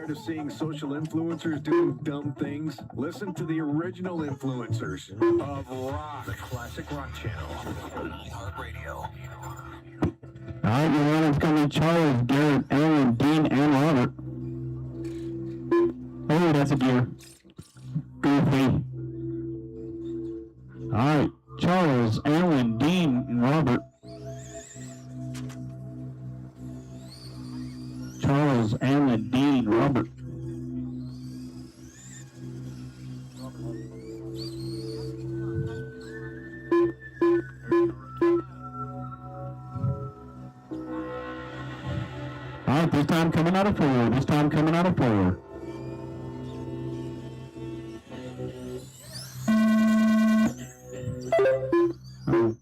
Tired of seeing social influencers doing dumb things? Listen to the original influencers of rock, the classic rock channel on iHeartRadio. All right, your runners coming Charles, Garrett, Aaron, Dean, and Robert. Oh, that's a gear. Goofy. All right, Charles, Aaron, Dean, and Robert. Charles, Aaron, Dean, Robert. All right, this time coming out of forward. This time coming out of forward. Oh.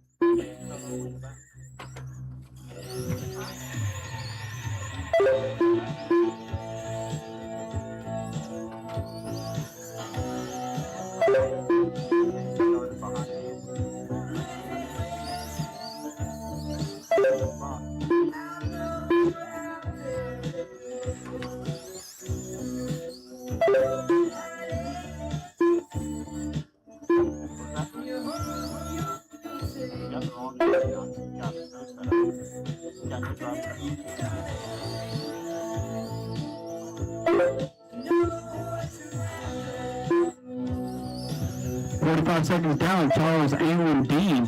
45 seconds down, Charles, Aaron, Dean.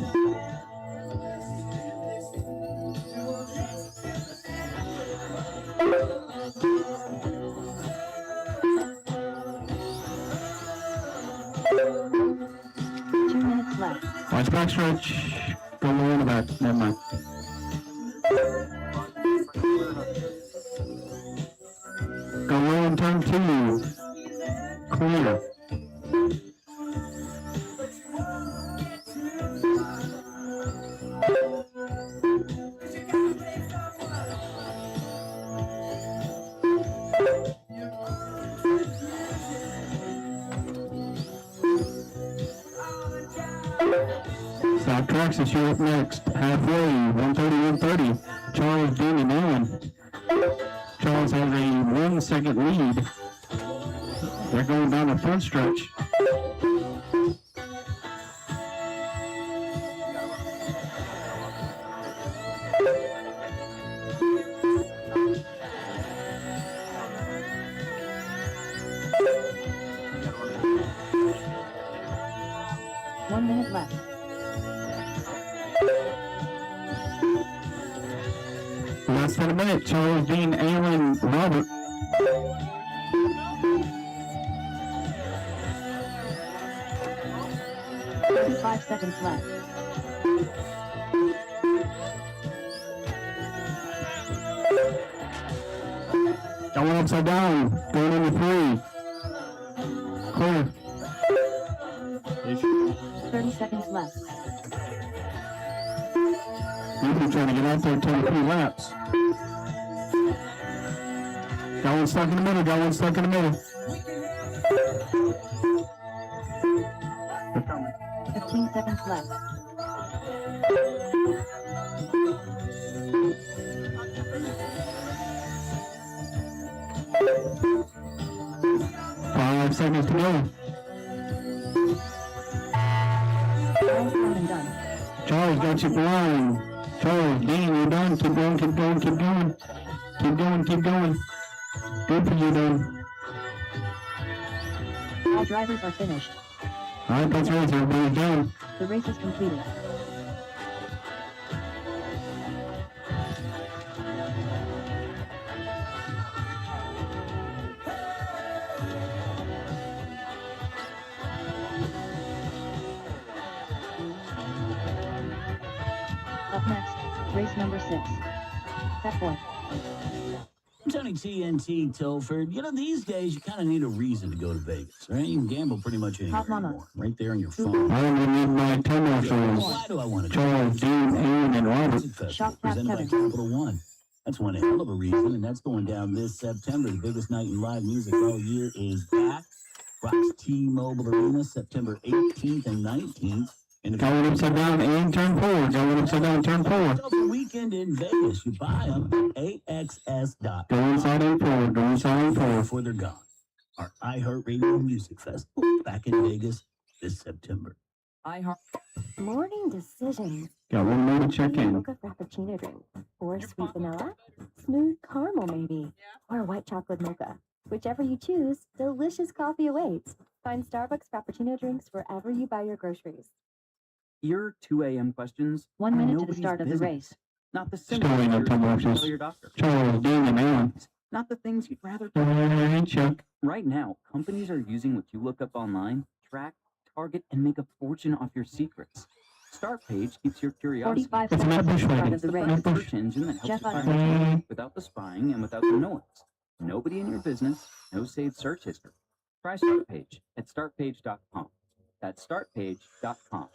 Watch back stretch. Go low in the back. Never mind. Go low in turn 2. Clear. Stop tracks, it's you up next. Halfway, 130, 130. Charles, Dean, and Allen. Charles has a 1 second lead. They're going down the front stretch. Left. Less than a minute. Charles, Dean, Aaron, Robert. Five seconds left. Going upside down. Going into 3. Clear. 30 seconds left. Usually trying to get out there 23 laps. Got one stuck in the middle. Got one stuck in the middle. 15 seconds left. Five seconds to go. Charles got you blind. Charles, Dean, you're done. Keep going, keep going, keep going. Keep going, keep going. Good for you, Dean. All drivers are finished. All right, that's right. Everybody's done. The race is completed. Up next, race number 6. That boy. Tony TNT Tilford. You know, these days you kind of need a reason to go to Vegas, right? You can gamble pretty much anywhere anymore, right there on your phone. I only need my commercials. Why do I want to Charles, Dean, Aaron, and Robert. Shop Presented by Kevin. Capital One. That's one hell of a reason, and that's going down this September. The biggest night in live music all year is back. Rocks T-Mobile Arena, September 18th and 19th. Going upside down and turn 4. Going upside down, turn 4. The weekend in Vegas. You buy them at AXS.com. Go inside and forward. Go inside for. Before they're gone, our iHeartRadio Music Festival back in Vegas this September. Morning decisions. Got one more to check in. Mocha frappuccino drink. Or sweet vanilla. Smooth caramel maybe. Or white chocolate mocha. Whichever you choose, delicious coffee awaits. Find Starbucks frappuccino drinks wherever you buy your groceries. Your 2 a.m. questions 1 are minute to the nobody's start of the business. race. Not the simple Starting answers up to you Marcus. tell your doctor. Charles, Dean, and Alan. Not the things you'd rather do. Hey, Chuck. Right now, companies are using what you look up online, track, target, and make a fortune off your secrets. Start Page keeps your curiosity. 45 It's seconds not to the start bushwhacking. of the The race. Not private bush. search engine that helps Jeff you find Hunter. information without the spying and without the noise. Nobody in your business, no saved search history. Try Start Page at startpage.com. That's startpage.com.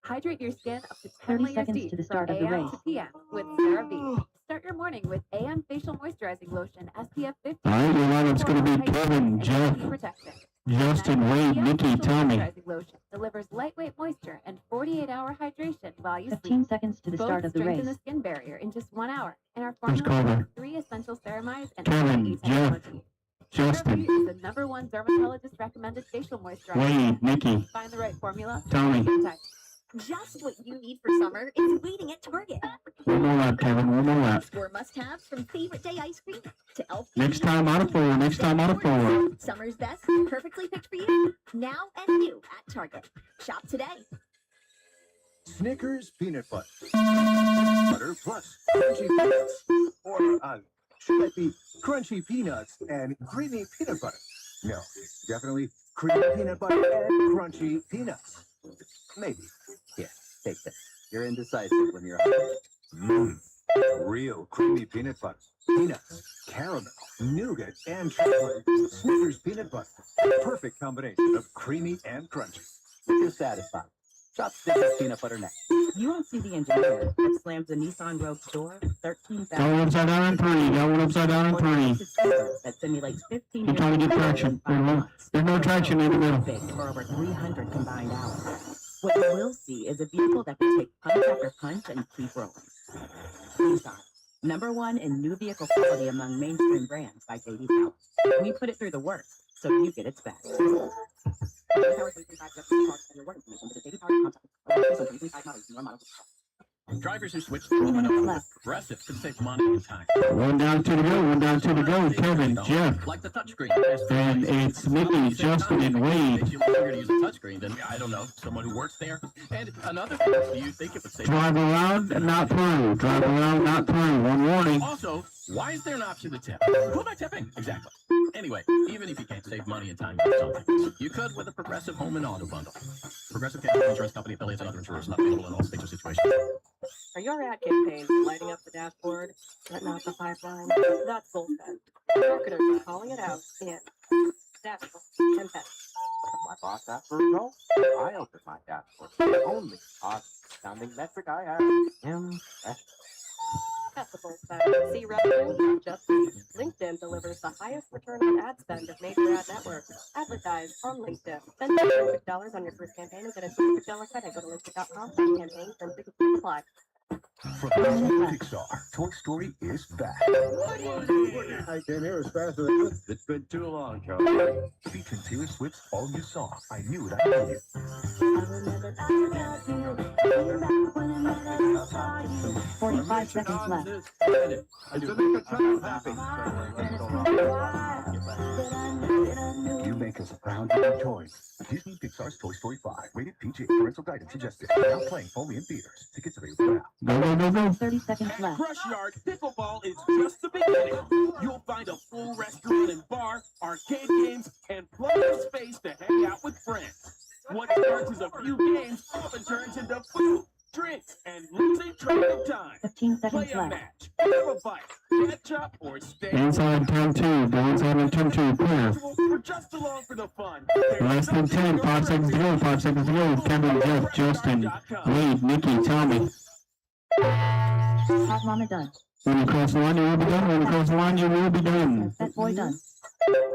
Hydrate your skin up to 10 30 layers seconds deep to the from start of the AM race. to PM with CeraVe. Start your morning with AM Facial Moisturizing Lotion SPF 50. All right, your lineup's going to be Kevin, Jeff, Protection. Justin, Wade, PM Nikki, Facial Tommy. Moisturizing Lotion delivers lightweight moisture and 48-hour hydration while you 15 sleep. seconds to the Both start of the strengthen race. the skin barrier in just 1 hour. And our There's formula Carter. has 3 essential ceramides and Kevin, E Jeff, technology. Justin, CeraVe is the #1 dermatologist recommended facial moisturizer. Wade, Nikki, Find the right formula. Tommy. Get type. Just what you need for summer is waiting at Target. One more lap, Kevin. One more lap. Score must-haves from favorite day ice cream to elf. Next time out of 4. Next time out of 4. Summer's best, perfectly picked for you. Now and new at Target. Shop today. Snickers peanut butter. Butter plus crunchy peanuts. Or, should it be crunchy peanuts and creamy peanut butter? No, definitely creamy peanut butter and crunchy peanuts. Maybe. Yeah, take that. You're indecisive when you're hungry. Mmm. Real creamy peanut butter. Peanuts, caramel, nougat, and chocolate. Snickers peanut butter. Perfect combination of creamy and crunchy. You're satisfied. Shop Snickers peanut butter next. You won't see the engineer that slams the Nissan Rogue's door 13,000. Got one upside down in 3. Got one upside down in 3. That simulates 15 You're trying to get traction. There's no traction in the middle. For over 300 combined hours. What you will see is a vehicle that can take punch after punch and keep rolling. Nissan, #1 in new vehicle quality among mainstream brands by J.D. Power. We put it through the work, so you get its best. Drivers who switch to 3 Roman minutes numerals left. Progressive can save money and time. One down, 2 to go. One down, 2 to go. Kevin, Jeff, Like the touchscreen. and it's Nikki, Justin, and Wade. Takes you longer to use a touchscreen than, I don't know, someone who works there. And another thing, do you think it would save Drive around, not through. Drive around, not through. One warning. Also, why is there an option to tip? Who am I tipping? Exactly. Anyway, even if you can't save money and time on something, you could with a Progressive Home and Auto Bundle. Progressive Casualty Insurance Company, affiliates, and other insurers not available in all states or situations. Are your ad campaigns lighting up the dashboard, but not the pipeline? That's bullshit. Marketers are calling it out in dashboard 10 pets. My boss asked for results. I opened my dashboard. The only sounding metric I have. Impression. That's the bullshit. See revenue, not just leads. LinkedIn delivers the highest return on ad spend of major ad networks. Advertise on LinkedIn. Spend $6 on your first campaign and get a $6 credit. Go to LinkedIn.com/campaign and apply. From Pixar, Toy Story is back. I came here as fast as I could. It's been too long, Charlie. Featuring Taylor Swift's all-new song, I Knew It, I Knew You. 45 seconds left. To make a child happy. You make us proud of your toys. Disney Pixar's Toy Story 5, rated PG. Parental guidance suggested. Now playing only in theaters. Tickets available now. Go, go, go, go. 30 seconds At left. Crush Yard, pickleball is just the beginning. You'll find a full restaurant and bar, arcade games, and plenty of space to hang out with friends. What starts as a few games often turns into food, drinks, and losing track of time. 15 Play seconds a left. match, have a bite, catch up, or stay Inside turn 2. Go inside in turn 2. Clear. We're just along for the fun. Less than 10. 5 seconds to go. 5 seconds to go. Kevin, Jeff, Justin, Wade, Nikki, Tommy. Hot mama done. When you cross the line, you will be done. When you cross the line, you will be done. That boy done.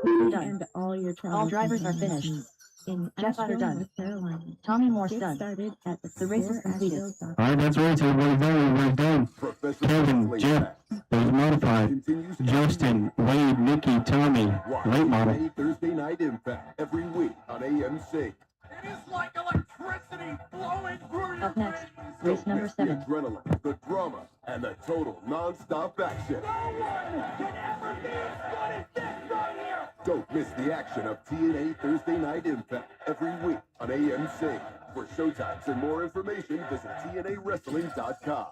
Done. And all your All drivers are finished. in Jeff Asheville, Otterdon. North Carolina. Tommy Morse Get done. started at The race is completed. All right, that's right. So everybody's done. Kevin, Jeff, those modified. Continues Justin, Wade, Mickey, Tommy, late model. TNA Thursday Night Impact every week on AMC. It is like electricity flowing through your Up next, veins. race number The 7. adrenaline, the drama, and the total non-stop action. No one can ever be as good as this right here. Don't miss the action of TNA Thursday Night Impact every week on AMC. For showtimes and more information, visit TNAWrestling.com.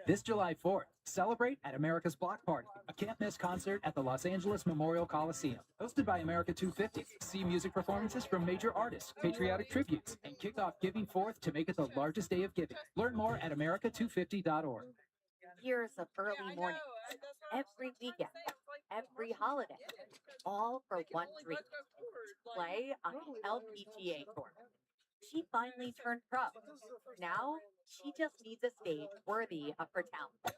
This July 4th, celebrate at America's Block Party, a can't-miss concert at the Los Angeles Memorial Coliseum. Hosted by America 250, see music performances from major artists, patriotic tributes, and kick off Giving Forth to make it the largest day of giving. Learn more at america250.org. Years of early mornings, every weekend, every holiday, all for one dream. Play on the LPGA Tour. She finally turned pro. Now, she just needs a stage worthy of her talent.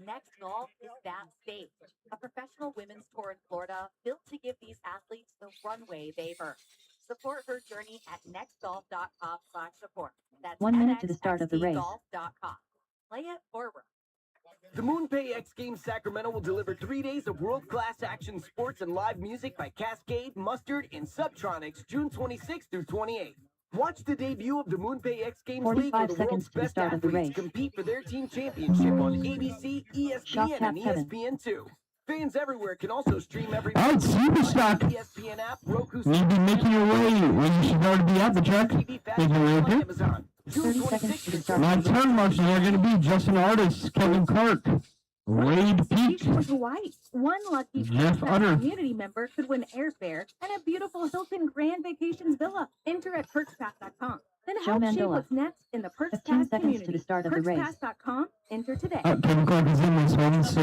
Next Golf is that stage, a professional women's tour in Florida built to give these athletes the runway they've earned. Support her journey at nextgolf.com/support. That's 1 minute to the start of the race. nxgolf.com. Play it forward. The MoonPay X Games Sacramento will deliver 3 days of world-class action sports and live music by Cascade, Mustard, and Subtronics, June 26th through 28th. Watch the debut of the MoonPay X Games League, 45 where the seconds world's to the best start of the athletes race. compete for their team championship on ABC, Shop ESPN, tap and 7. ESPN2. Fans everywhere can also stream every All right, Superstock. ESPN app, Roku, Need to be making your way when you should already be at the track. TV, Fast Making your way up here. Amazon. June 30 seconds 26th to the to start. My turn marshals are going to be Justin Artis, Kevin Clark, Wade Peak, Vacation to Hawaii. One lucky Jeff Pass Utter. community member could win airfare and a beautiful Hilton Grand Vacations villa. Enter at perkspass.com. Then Joe help shape Mandola. what's next in the 15 PerksPass seconds community. to the start of the race. PerksPass.com. Enter today. Kevin Clark is in this one, so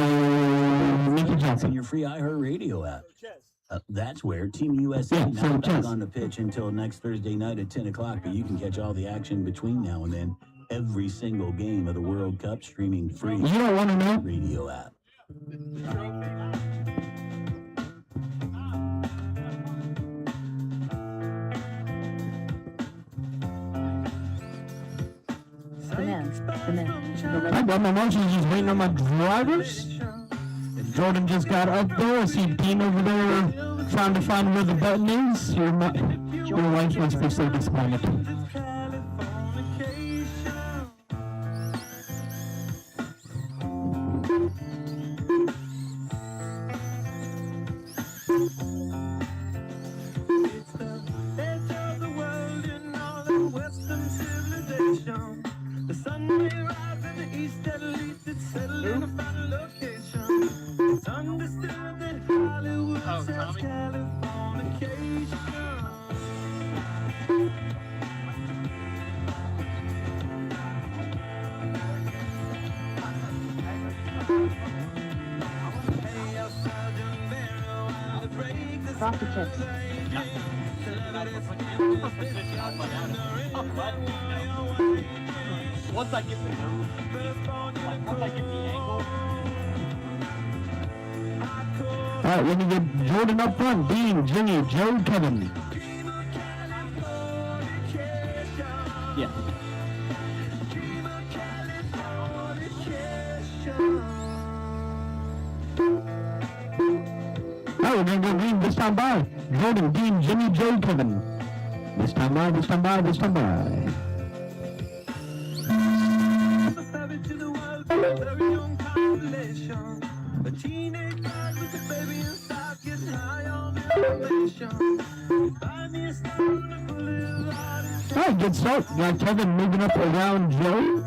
Mickey And Johnson. your free iHeartRadio app. That's where Team USA Yeah, not so back chess. on the pitch until next Thursday night at 10 o'clock, but you can catch all the action between now and then. Every single game of the World Cup streaming free. You don't want to know? Radio app. I got my marshals just waiting on my drivers. Jordan just got up there. I see Dean over there trying to find where the button is. Your wife must be so disappointed. Frosted Tips. Once I get the move, like once I get the angle. All right, let me get Jordan up front. Dean, Jimmy, Joe, Kevin. Yeah. Oh, we're going to go green this time by. Jordan, Dean, Jimmy, Joe, Kevin. This time by, this time by, this time by. All right, good start. Got Kevin moving up around Joe.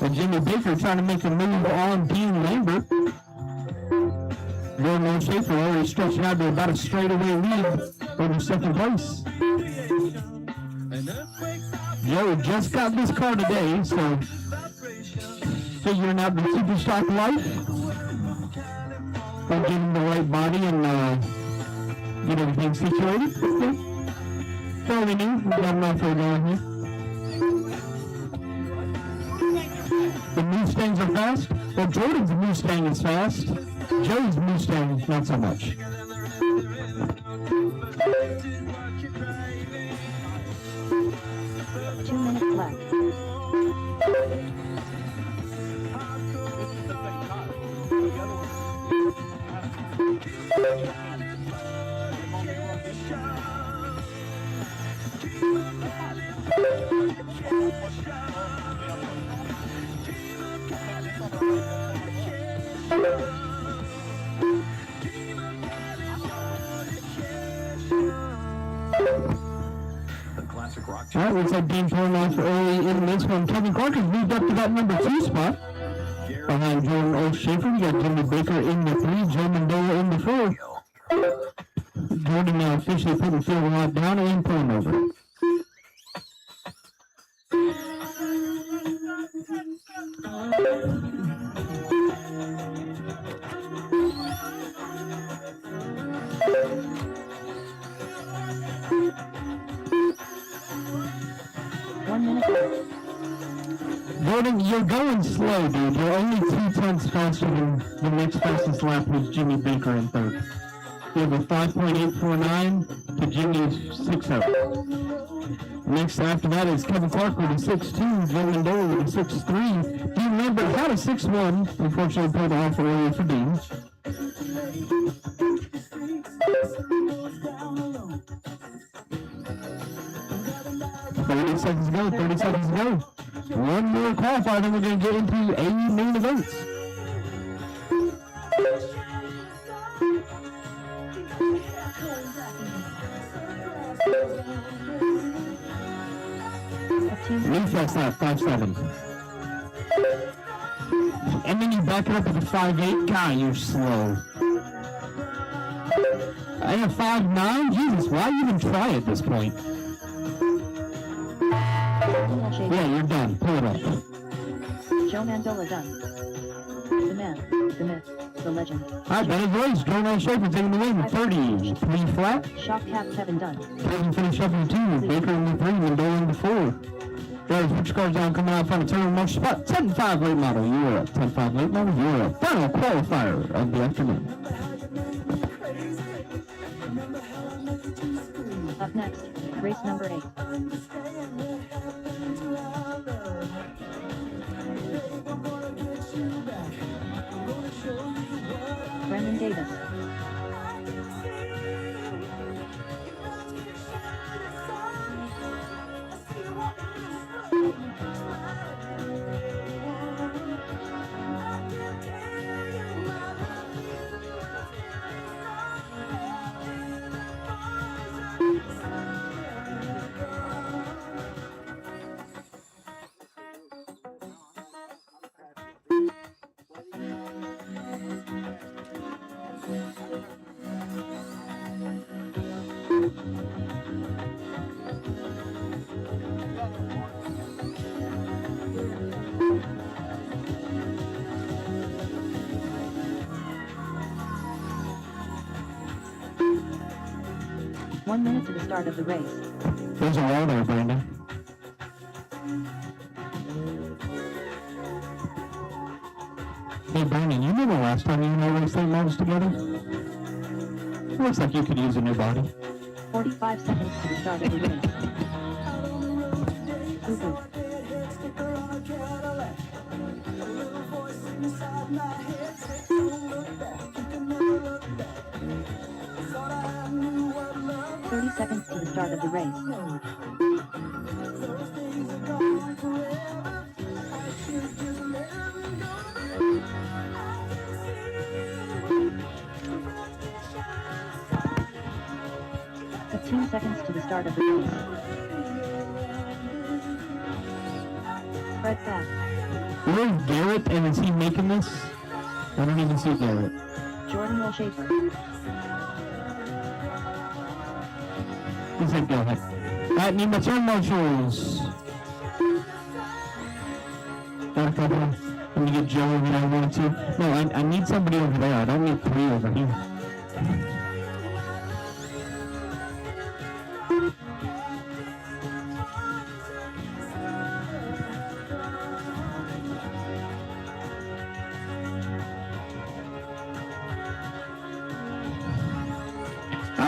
And Jimmy Baker trying to make a move on Dean Lambert. Jordan Schaefer already stretching out to about a straightaway lead over second place. Joe just got this car today, so figuring out the Superstock life. And get him the right body and get everything situated. Fairly new. We got enough for going here. The Mustangs are fast. Well, Jordan's Mustang is fast. Joe's Mustang, not so much. 2 minutes left. The classic rock. All right, looks like Dean pulling off early in this one. Kevin Clark has moved up to that number 2 spot. Behind Jordan O'Shafer, you got Jimmy Baker in the 3, Joe Mendola in the 4. Jordan now officially putting field lot down and pulling over. Jordan, you're going slow, dude. You're only 2/10 faster than the next fastest lap was Jimmy Baker in 3rd. You have a 5.849 to Jimmy's 6.0. Next after that is Kevin Clark with a 6.2, Joe Mendola with a 6.3. Dean Lambert had a 6.1, unfortunately pulled off earlier for Dean. 30 seconds to go, 30 seconds to go. One more qualifier, then we're going to get into a main event. Reflex that, 5.7. And then you back it up with a 5.8. God, you're slow. I have 5.9? Jesus, why even try at this point? Yeah, you're done. Pull it up. Joe Mendola done. The man, the myth, the legend. Alright, Benny Boys, Jordan O'Shafer taking the win. 30. 3 flat. Shock cap Kevin done. Kevin finished up in 2. Baker in the 3. Mendola in the 4. There's which cars down coming out front of turn one spot. 10.5 late model, Europe. 10.5 late model, Europe. Final qualifier of the afternoon. Up next, race number 8. Brandon Davis. One minute to the start of the race. There's a wall there, Brandon. Hey, Brandon, you remember last time you and I raced late models together? Looks like you could use a new body. 45 seconds to the start of the race. Boo-boo. Seconds to the start of the race. Fifteen seconds to the start of the race. Fred back. Where's Garrett, and is he making this? I don't even see Garrett. Jordan O'Shafer. He said go ahead. Alright, need my turn marshals. Got a couple. Let me get Joe over there, 1 2. No, I need somebody over there. I don't need 3 over here.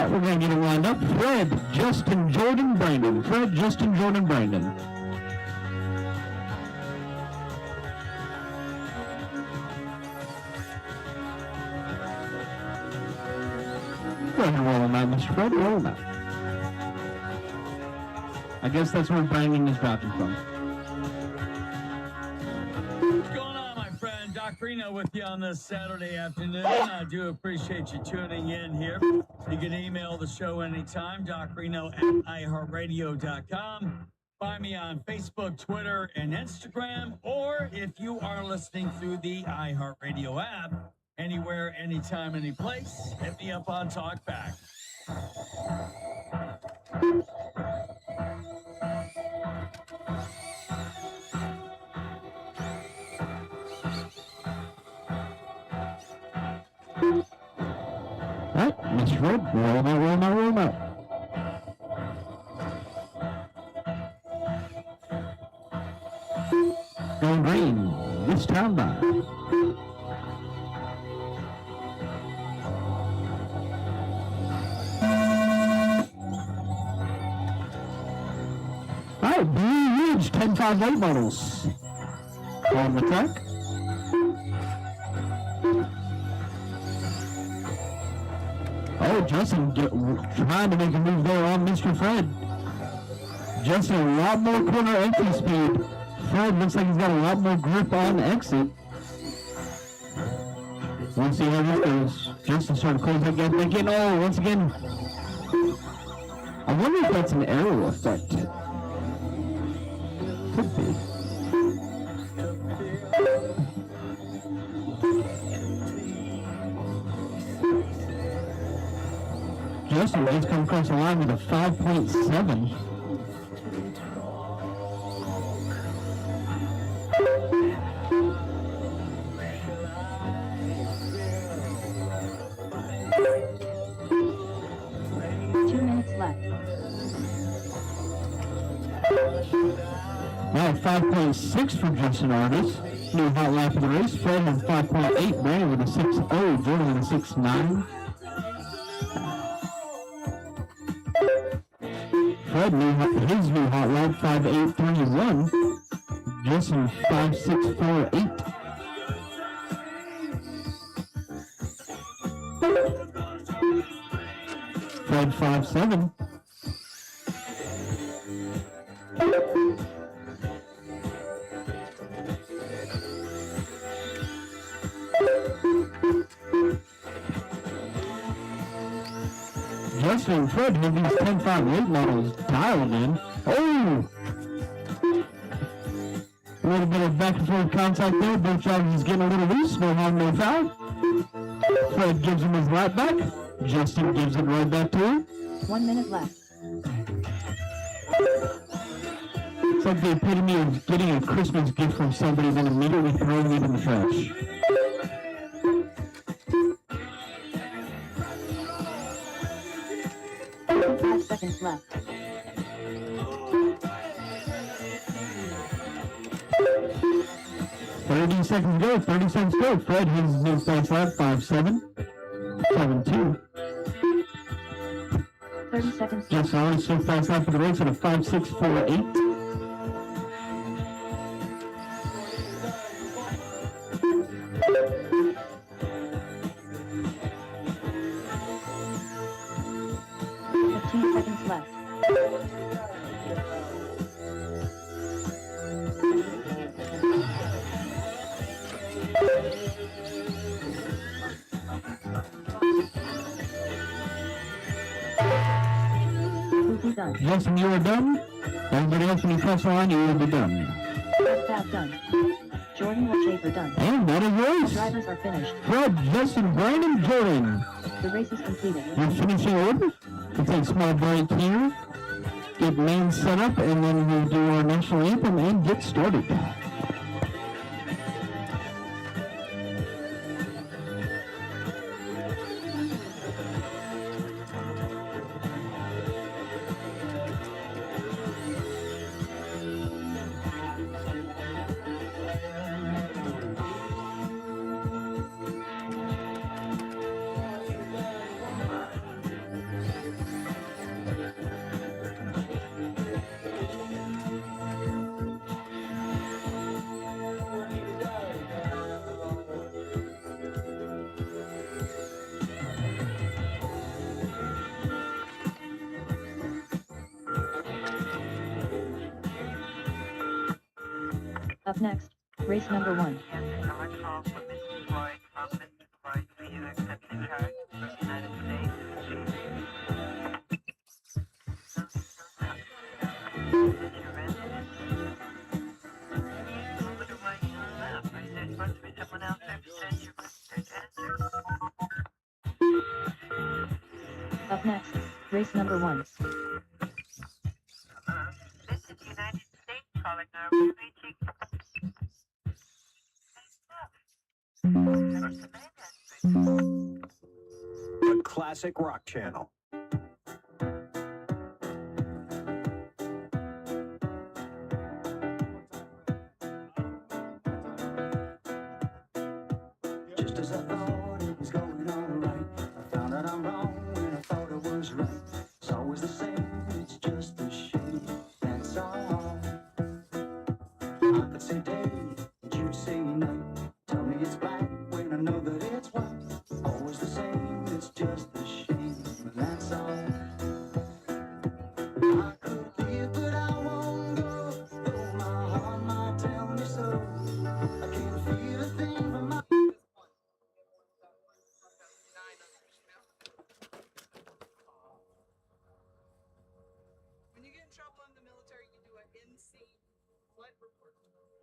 right, we're going to get it lined up. Fred, Justin, Jordan, Brandon. Fred, Justin, Jordan, Brandon. Go ahead and roll them out, Mr. Fred. Roll them out. I guess that's where Brandon is dropping from. What's going on, my friend? Doc Reno with you on this Saturday afternoon. I do appreciate you tuning in here. You can email the show anytime, docreno@iheartradio.com. Find me on Facebook, Twitter, and Instagram, or if you are listening through the iHeartRadio app, anywhere, anytime, any place, hit me up on TalkBack. All right, Mr. Fred, roll them out, roll them out, roll them out. Going green, this time by. All right, Blue Ridge 10-5 late models. On the track. Oh, Justin trying to make a move there on Mr. Fred. Justin a lot more corner entry speed. Fred looks like he's got a lot more grip on exit. We'll see how this goes. Justin starting to close that gap back in. Oh, once again. I wonder if that's an arrow effect. Could be. Justin just come across the line with a 5.7. Now 5.6 for Justin Artis. New hot lap of the race. Fred on 5.8. Brandon with a 6.0. Jordan with a 6.9. Fred his new hot lap 5.831. Justin 5.648. Fred 5.7. Justin and Fred have these 10-5 late models dialed in. Oh! A little bit of back and forth contact there. Both drivers is getting a little loose. No harm, no foul. Fred gives him his lap back. Justin gives it right back to him. 1 minute left. It's like the epitome of getting a Christmas gift from somebody and then immediately throwing it in the trash. 5 seconds left. 30 seconds go. 30 seconds go. Fred his new fast lap 5.7. 7.2. 30 seconds left. Justin already so fast lap for the race at a 5.648. Left. Justin, you are done. Everybody else, when you cross the line, you will be done. First half done. Jordan Schaefer done. And that is race. The drivers are finished. Fred, Justin, Brandon, Jordan. The race is completed. Your finishing order. We'll take a small break here. Get main set up, and then we'll do our national anthem and get started. Up next, race number 1. Up next, race number 1. The Classic Rock Channel. Just as I thought it was going all right, I found out I'm wrong when I thought I was right. It's always the same, it's just a shame, that's all. I could say day, and you'd say night. Tell me it's black when I know that it's white. Always the same, it's just a shame, that's all. I could leave, but I won't go, though my heart might tell me so. I can't feel a thing from my... When you get in trouble in the military, you do an NC what report?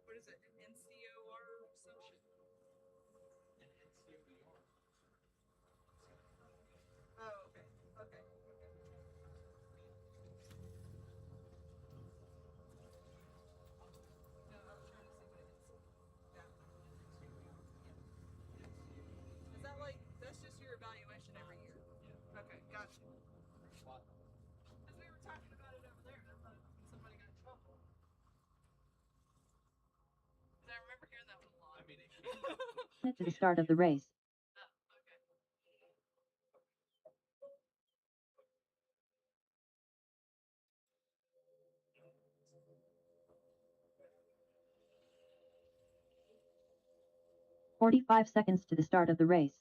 What is it? An NCOR or some shit? Oh, okay. Okay. No, I was trying to see what it is. Yeah. Is that like, that's just your evaluation every year? Yeah. Okay, gotcha. Because we were talking about it over there, and I thought somebody got in trouble. I remember hearing that one a lot. I mean, To the start of the race. Oh, okay. 45 seconds to the start of the race.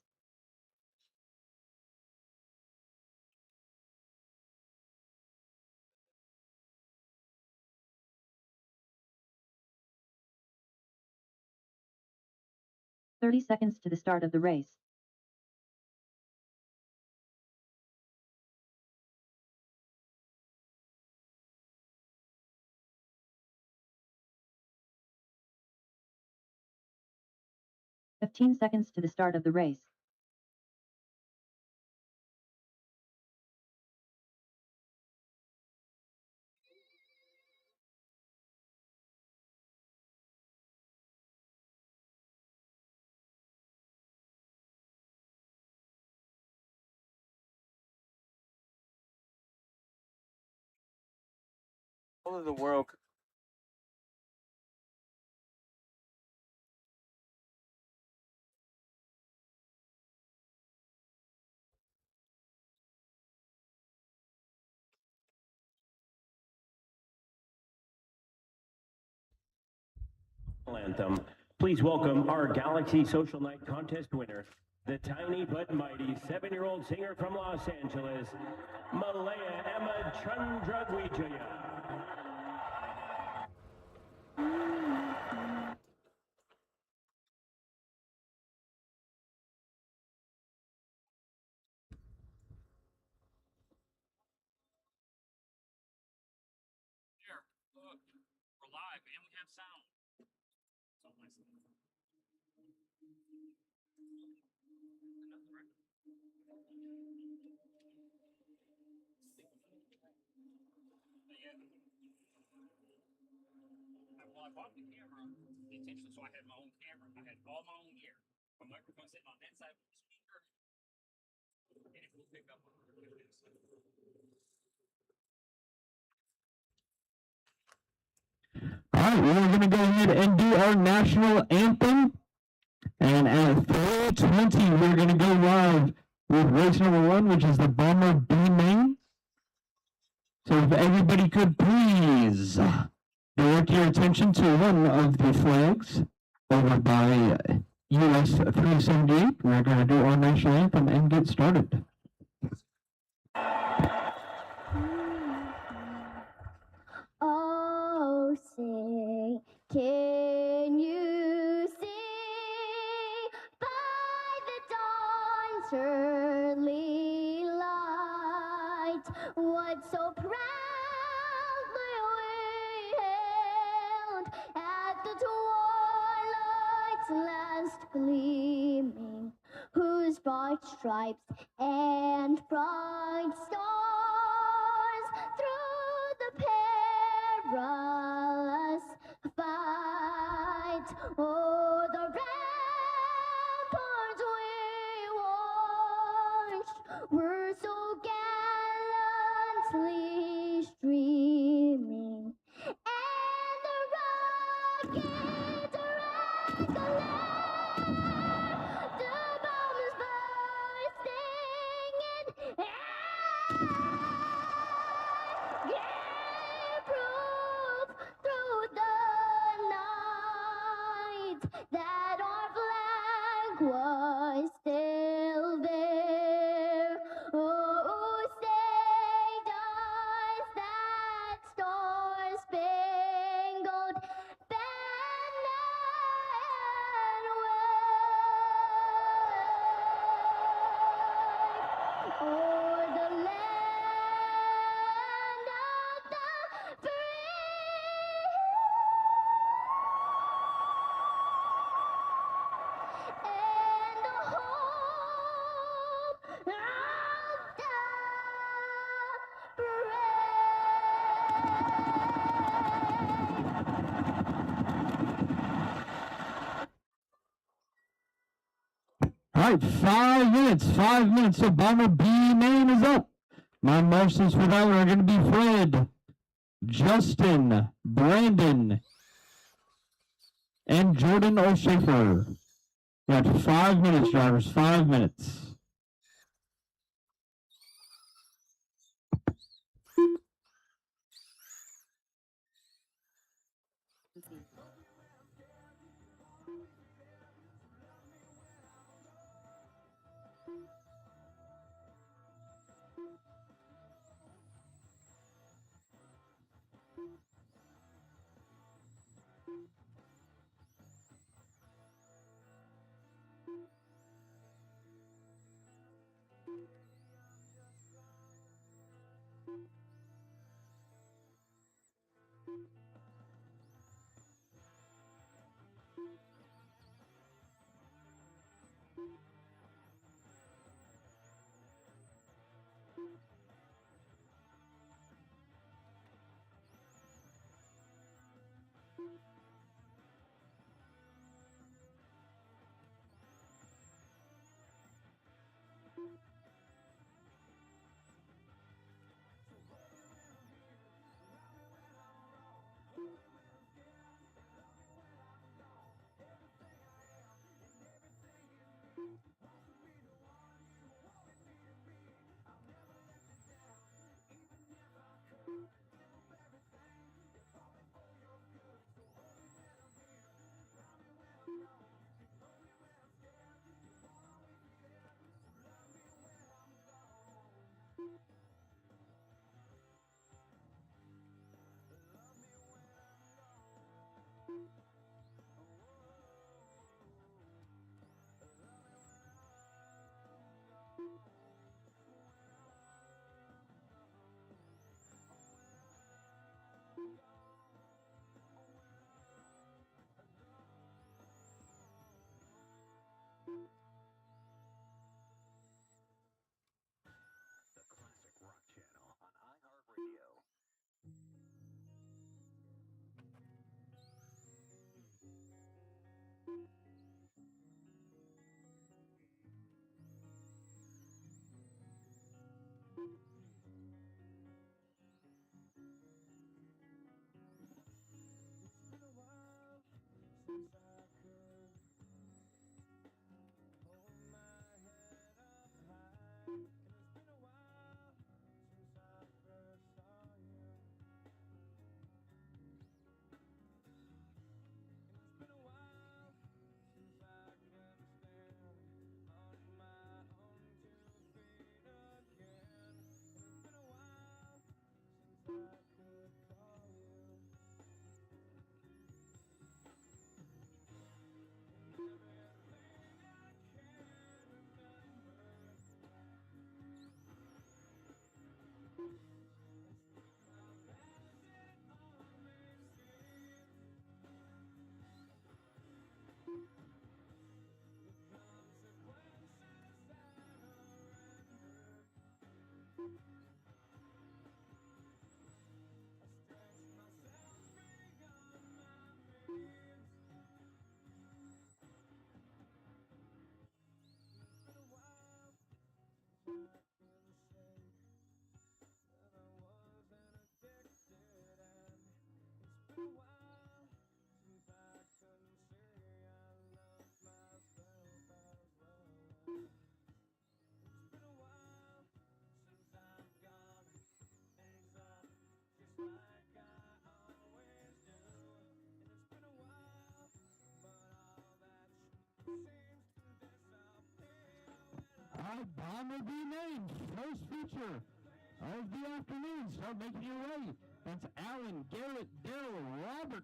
Thirty seconds to the start of the race. 15 seconds to the start of the race. All of the world. Anthem. Please welcome our Galaxy Social Night contest winner, the tiny but mighty 7-year-old singer from Los Angeles, Malaya Emma Chandragwijaya. Here, look, we're live and we have sound. So nice. Well, I bought the camera intentionally, so I had my own camera. I had all my own gear. My microphone sitting on that side with the speaker, and it will pick up on this. All right, we're going to go ahead and do our national anthem. And at 3:20, we're going to go live with race number 1, which is the Bomber B main. So if everybody could please direct your attention to one of the flags over by US 378. We're going to do our national anthem and get started. Oh, say, can surely light what so proudly we hailed at the twilight's last gleaming, whose bright stripes and bright stars through the perilous fight o'er the ramparts we watched were so gallantly streaming, and the rockets rang the bombs bursting in gave proof through the night that our flag was still there. Oh, say does that star-spangled banner wave o'er the land of the free and the hope of the All right, 5 minutes. So Bomber B name is up. My marshals for that one are going to be Fred, Justin, Brandon, and Jordan O'Shafer. You got 5 minutes, drivers, 5 minutes. Our bomb will be named first feature of the afternoon. Start making your way. That's Alan, Garrett, Daryl, Robert.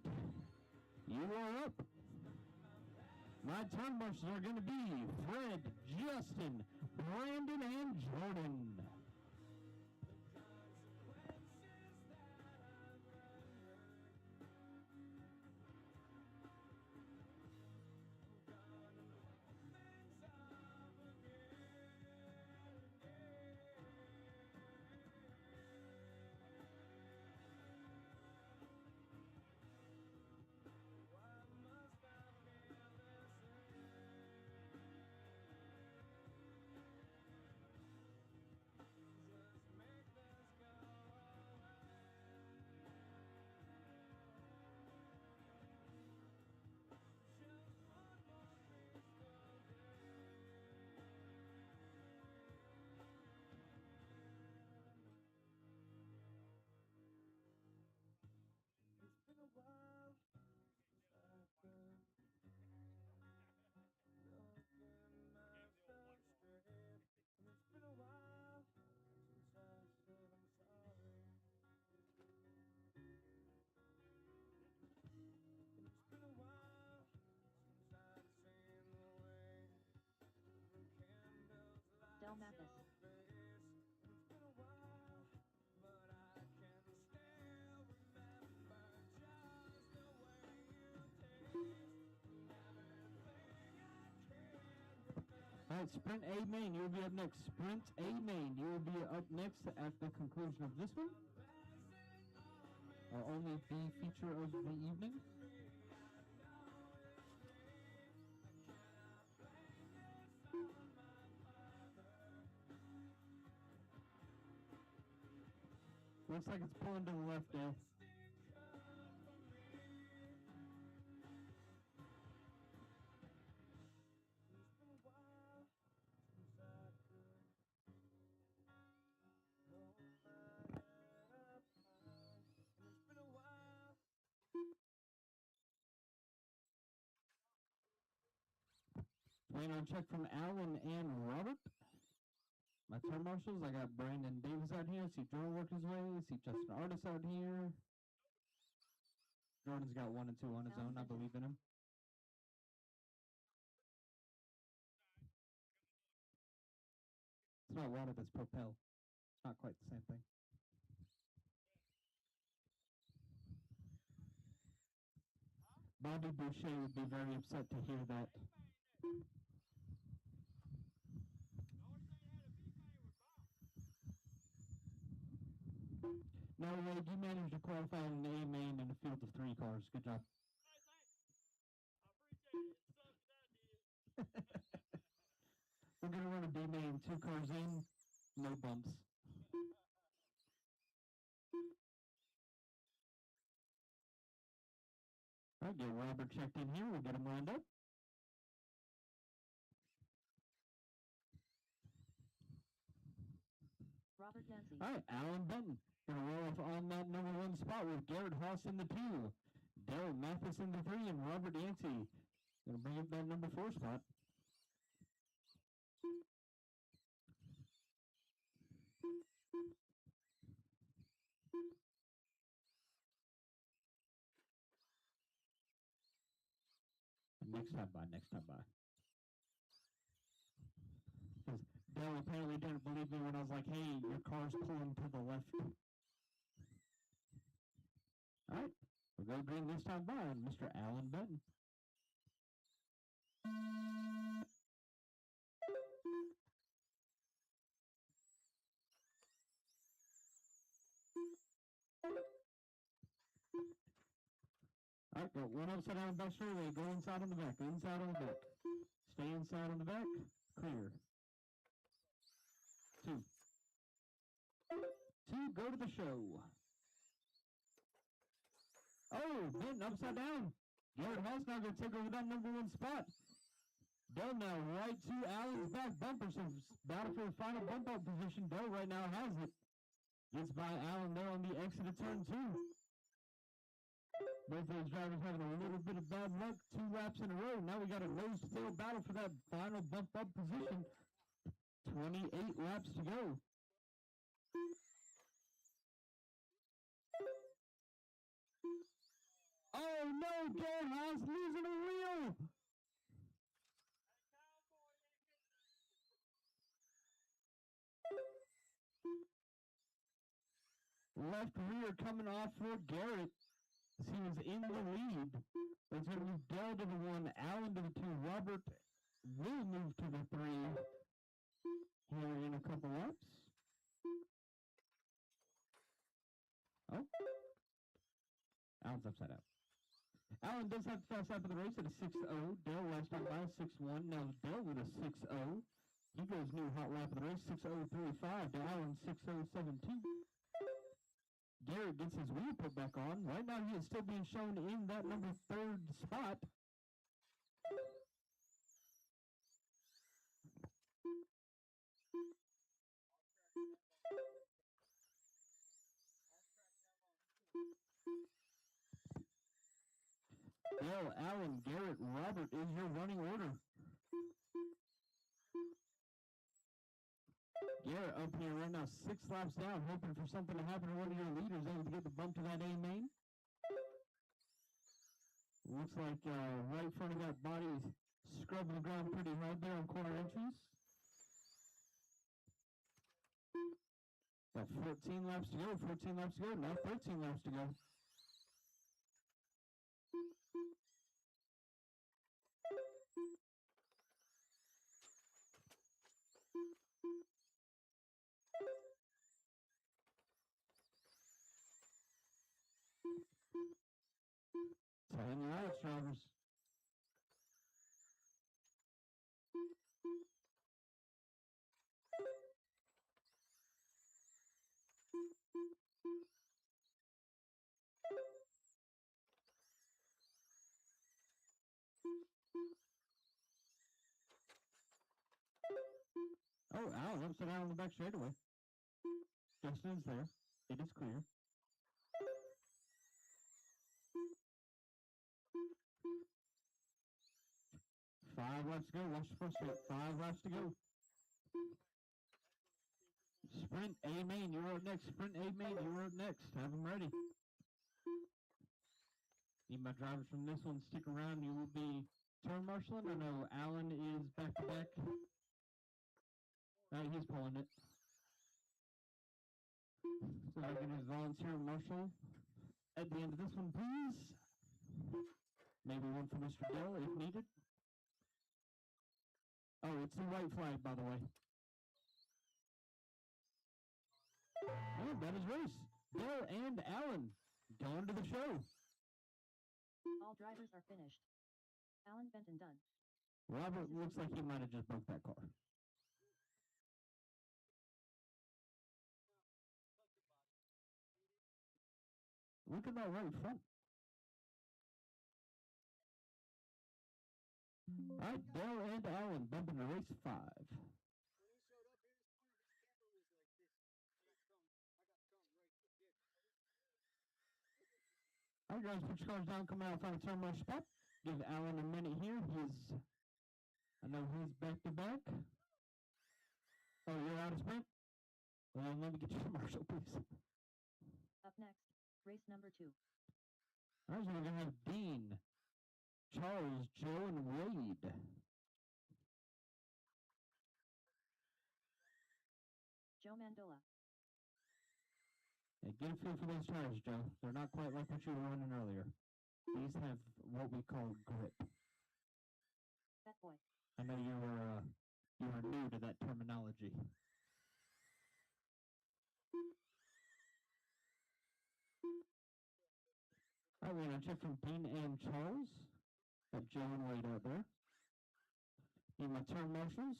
You are up. My turn marshals are going to be Fred, Justin, Brandon, and Jordan. Del Mathis. All right, Sprint A main, you'll be up next. Sprint A main, you will be up next at the conclusion of this one. Only the feature of the evening. Looks like it's pulling to the left there. Waiting on check from Alan and Robert. My turn marshals, I got Brandon Davis out here. I see Jordan work his way. I see Justin Artis out here. Jordan's got 1 and 2 on his own. I believe in him. It's not water, that's propel. It's not quite the same thing. Bobby Boucher would be very upset to hear that. No, Wade, you managed to qualify in an A main in a field of 3 cars. Good job. We're going to run a B main, 2 cars in, no bumps. All right, get Robert checked in here. We'll get him lined up. Robert Yancey. All right, Alan Benton. Going to roll off on that number 1 spot with Garrett Haas in the 2, Daryl Mathis in the 3, and Robert Yancey. Going to bring up that number 4 spot. Next time by. Because Dale apparently didn't believe me when I was like, hey, your car's pulling to the left. All right, we'll go green this time by on Mr. Alan Benton. All right, got 1 upside down back straightaway. Go inside on the back. Inside on the back. Stay inside on the back. Clear. 2. 2, go to the show. Oh, bitten upside down. Garrett Hall's now going to take over that number one spot. Dell now right to Allen's back bumper, so battle for the final bump up position. Dell right now has it. Gets by Allen there on the exit of turn two. Both of those drivers having a little bit of bad luck, 2 laps in a row. Now we got a nose-to-tail battle for that final bump up position. 28 laps to go. Oh no, Garrett Haas losing a wheel. Left rear coming off for Garrett. He was in the lead. It's going to move Dell to the 1, Allen to the 2. Robert will move to the 3 here in a couple laps. Oh. Allen's upside out. Allen does have the fast lap of the race at a 6.0. Dell last time by a 6.1. Now Dell with a 6.0. He goes new hot lap of the race, 6.035 to Allen 6.072. Garrett gets his wheel put back on. Right now he is still being shown in that number 3rd spot. Dell, Allen, Garrett, Robert is your running order. Garrett up here right now, 6 laps down, hoping for something to happen to one of your leaders, able to get the bump to that A main. Looks like right front of that body is scrubbing the ground pretty hard there on corner entries. Got 14 laps to go, 14 laps to go, now 13 laps to go. Ten laps, drivers. Oh, Allen upside down on the back straightaway. Justin's there. It is clear. Five laps to go. Watch the front straight. 5 laps to go. Sprint A main, you're up next. Sprint A main, you're up next. Have them ready. Need my drivers from this one stick around. You will be turn marshaling. I know Allen is back to back. He's pulling it. So I can just volunteer marshal at the end of this one, please. Maybe one for Mr. Dell if needed. Oh, it's the white flag, by the way. Oh, that is race. Dell and Allen going to the show. All drivers are finished. Allen Benton done. Robert looks like he might have just broke that car. Look at that right front. All right, Dell and Allen bumping to race 5. All right, guys, put your cars down, come out, find a turn marshal spot. Give Allen a minute here. I know he's back to back. Oh, you're out of sprint? Well, let me get your marshal, please. Up next, race number 2. All right, so we're going to have Dean, Charles, Joe, and Wade. Joe Mandola. Hey, get a feel for those tires, Joe. They're not quite like what you were running earlier. These have what we call grip. Fat boy. I know you were new to that terminology. All right, we're going to check from Dean and Charles. Got Joe and Wade out there. Need my turn marshals.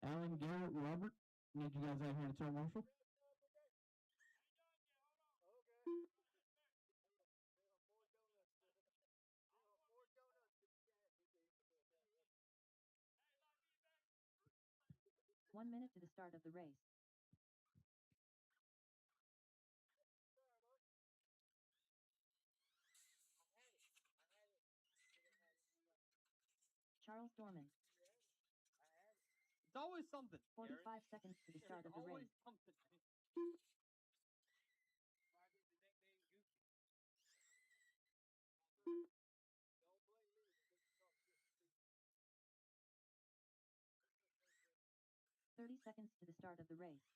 Allen, Garrett, Robert. Need you guys out here to turn marshal. 1 minute to the start of the race. Charles Dorman. It's always something. 45 seconds to the start of the race. Something. Don't blame me. 30 seconds to the start of the race.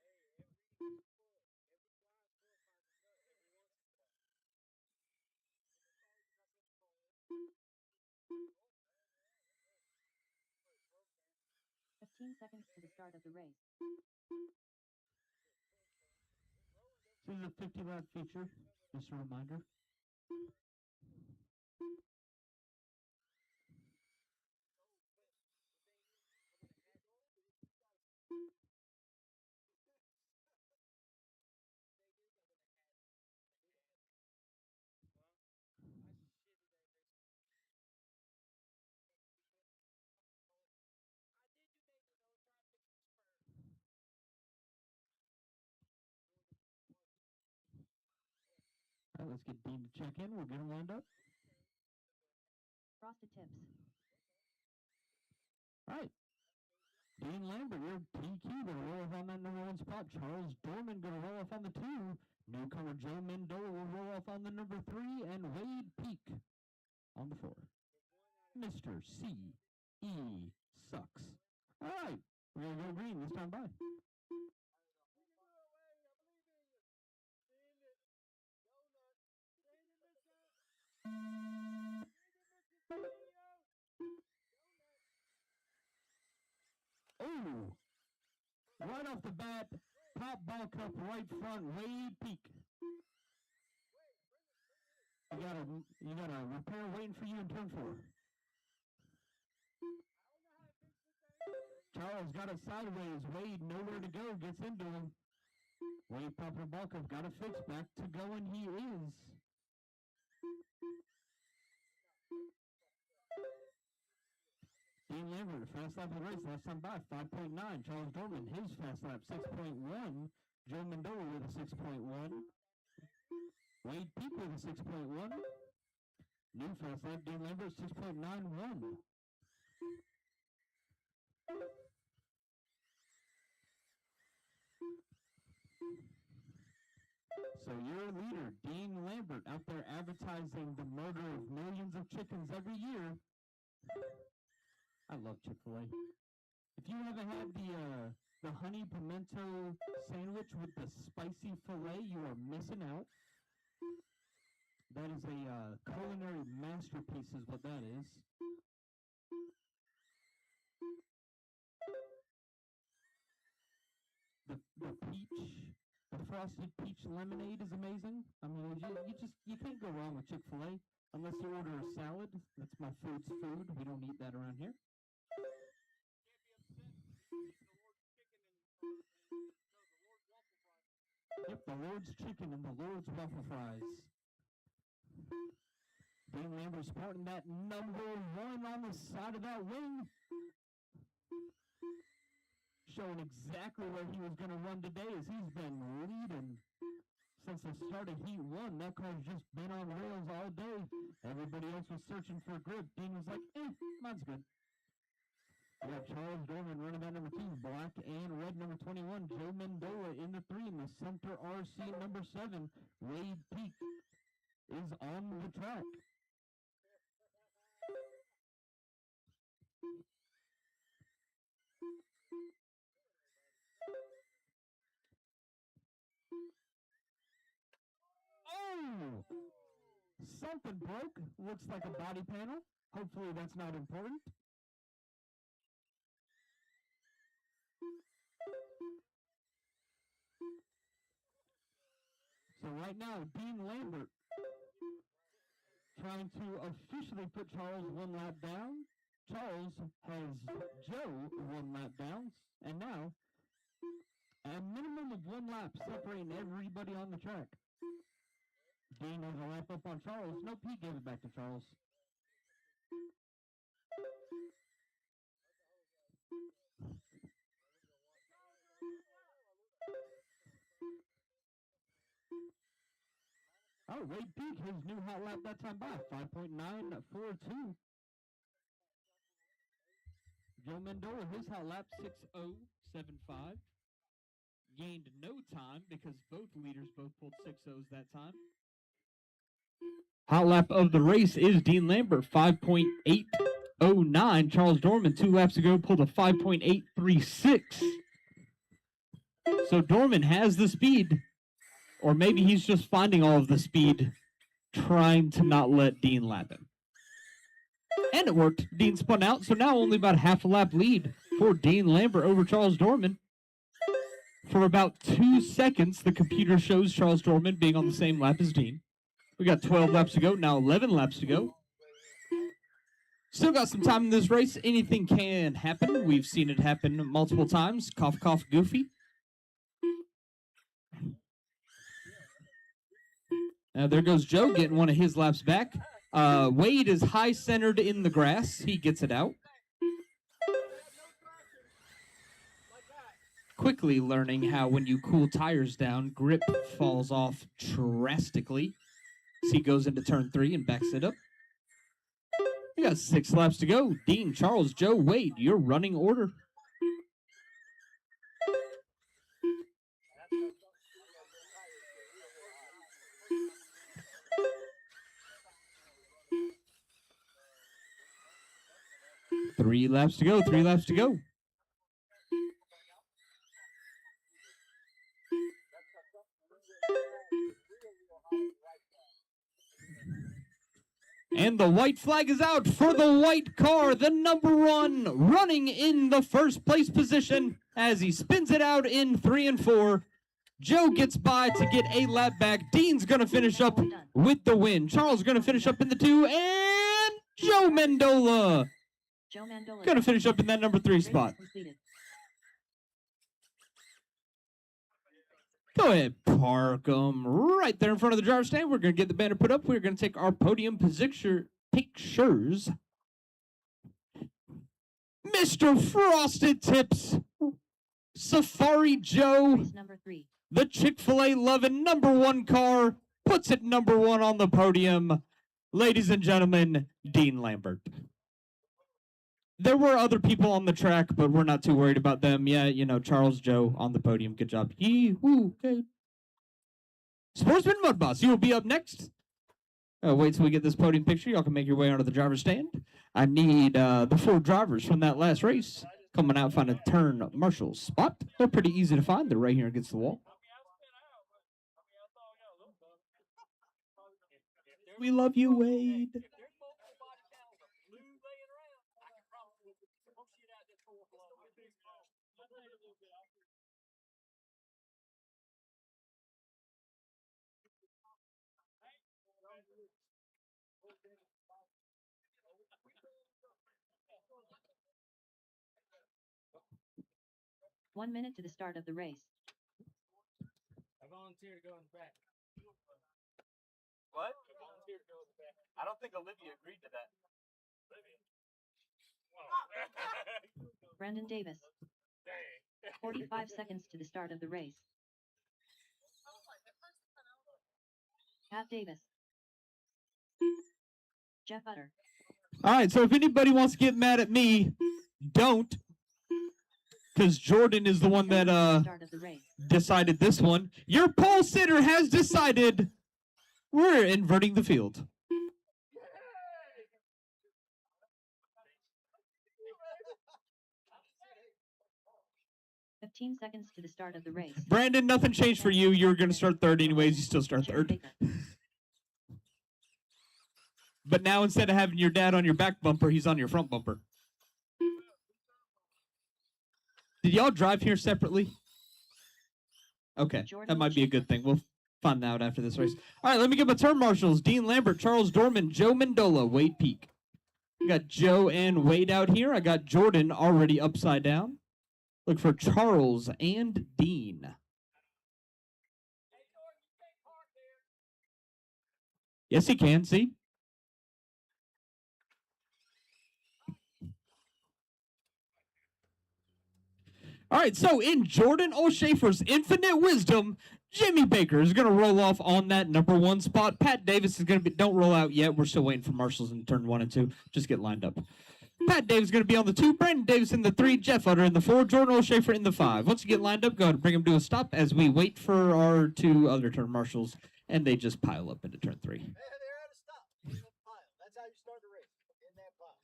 Every once in a while. 15 seconds to the start of the race. This is a 50-lap feature, just a reminder. All right, let's get Dean to check in. We'll get him lined up. Frosted Tips. All right. Dean Lambert, your PQ going to roll off on that number 1 spot. Charles Dorman going to roll off on the 2. Newcomer Joe Mendola will roll off on the number 3. And Wade Peak on the 4. Mr. C.E. Sucks. All right. We're going to go green this time by. Oh, right off the bat, top ball cup right front, Wade Peak. You got a repair waiting for you in turn 4. Charles got it sideways. Wade nowhere to go, gets into him. Wade popping the ball cup, got it fixed, back to going he is. Dean Lambert, fast lap of the race, last time by 5.9. Charles Dorman, his fast lap 6.1. Joe Mendola with a 6.1. Wade Peak with a 6.1. New fast lap, Dean Lambert 6.91. So your leader, Dean Lambert, out there advertising the murder of millions of chickens every year. I love Chick-fil-A. If you haven't had the honey pimento sandwich with the spicy filet, you are missing out. That is a culinary masterpiece is what that is. The frosted peach lemonade is amazing. I mean, you can't go wrong with Chick-fil-A unless you order a salad. That's my food's food. We don't eat that around here. Yep, the Lord's chicken and the Lord's waffle fries. Dean Lambert sporting that number 1 on the side of that wing. Showing exactly where he was going to run today as he's been leading since the start of Heat 1. That car's just been on rails all day. Everybody else was searching for a grip. Dean was like, mine's good. We got Charles Dorman running that number 2, black and red number 21. Joe Mendola in the 3, and the Sumter RC number 7. Wade Peak is on the track. Oh! Something broke. Looks like a body panel. Hopefully that's not important. So right now, Dean Lambert trying to officially put Charles 1 lap down. Charles has Joe 1 lap down. And now, a minimum of 1 lap separating everybody on the track. Dean has a lap up on Charles. Nope, he gave it back to Charles. Oh, Wade Peak, his new hot lap that time by 5.942. Joe Mendola, his hot lap 6:075. Gained no time because both leaders both pulled 6.0s that time. Hot lap of the race is Dean Lambert, 5.809. Charles Dorman, 2 laps ago, pulled a 5.836. So Dorman has the speed, or maybe he's just finding all of the speed, trying to not let Dean lap him. And it worked. Dean spun out, so now only about half a lap lead for Dean Lambert over Charles Dorman. For about 2 seconds, the computer shows Charles Dorman being on the same lap as Dean. We got 12 laps to go, now 11 laps to go. Still got some time in this race. Anything can happen. We've seen it happen multiple times. Cough, cough, Goofy. Now there goes Joe getting one of his laps back. Wade is high-centered in the grass. He gets it out. Quickly learning how when you cool tires down, grip falls off drastically. So he goes into turn 3 and backs it up. We got 6 laps to go. Dean, Charles, Joe, Wade, your running order. Three laps to go. 3 laps to go. And the white flag is out for the white car, the number 1, running in the first place position as he spins it out in 3 and 4. Joe gets by to get a lap back. Dean's going to finish up with the win. Charles going to finish up in the 2, and Joe Mendola going to finish up in that number 3 spot. Go ahead, park them right there in front of the driver's stand. We're going to get the banner put up. We're going to take our podium pictures. Mr. Frosted Tips, Safari Joe, the Chick-fil-A loving number 1 car, puts it number 1 on the podium. Ladies and gentlemen, Dean Lambert. There were other people on the track, but we're not too worried about them. Yeah, you know, Charles, Joe on the podium. Good job. Yee-hoo. Okay. Sportsman Mud Boss, you will be up next. Wait till we get this podium picture. Y'all can make your way onto the driver's stand. I need the 4 drivers from that last race coming out, find a turn marshal spot. They're pretty easy to find. They're right here against the wall. We love you, Wade. One minute to the start of the race. I volunteer to go in the back. What? I volunteer to go in the back. I don't think Olivia agreed to that. Brandon Davis. 45 seconds to the start of the race. Pat Davis. Jeff Utter. All right, so if anybody wants to get mad at me, don't. Because Jordan is the one that decided this one. Your pole sitter has decided we're inverting the field. 15 seconds to the start of the race. Brandon, nothing changed for you. You were going to start third anyways. You still start third. But now instead of having your dad on your back bumper, he's on your front bumper. Did y'all drive here separately? Okay, that might be a good thing. We'll find out after this race. All right, let me get my turn marshals. Dean Lambert, Charles Dorman, Joe Mendola, Wade Peak. We got Joe and Wade out here. I got Jordan already upside down. Look for Charles and Dean. Yes, he can. See? All right, so in Jordan O'Shafer's infinite wisdom, Jimmy Baker is going to roll off on that number 1 spot. Pat Davis is going to be, don't roll out yet. We're still waiting for marshals in turn 1 and 2. Just get lined up. Pat Davis is going to be on the 2, Brandon Davis in the 3, Jeff Utter in the 4, Jordan O'Shafer in the 5. Once you get lined up, go ahead and bring them to a stop as we wait for our 2 other turn marshals, and they just pile up into turn 3. They're at a stop. In a pile. That's how you start a race. In that pile.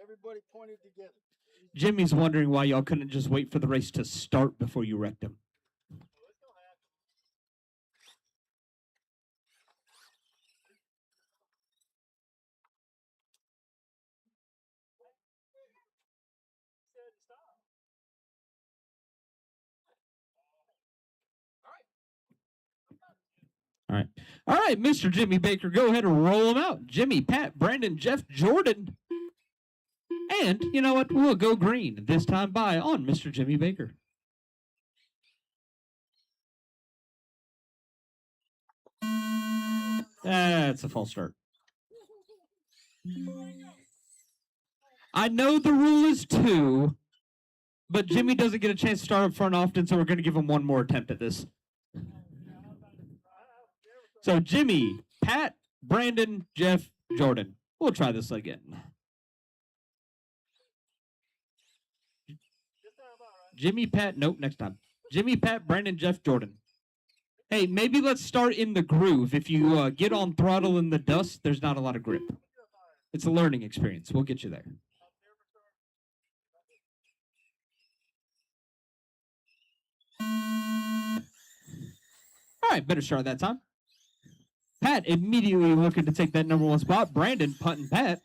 Everybody pointed together. Jimmy's wondering why y'all couldn't just wait for the race to start before you wrecked him. All right, Mr. Jimmy Baker, go ahead and roll them out. Jimmy, Pat, Brandon, Jeff, Jordan. And, you know what? We'll go green this time by on Mr. Jimmy Baker. That's a false start. I know the rule is 2, but Jimmy doesn't get a chance to start up front often, so we're going to give him one more attempt at this. So Jimmy, Pat, Brandon, Jeff, Jordan. We'll try this again. Jimmy, Pat, nope, next time. Jimmy, Pat, Brandon, Jeff, Jordan. Hey, maybe let's start in the groove. If you get on throttle in the dust, there's not a lot of grip. It's a learning experience. We'll get you there. All right, better start that time. Pat immediately looking to take that number 1 spot. Brandon punting Pat.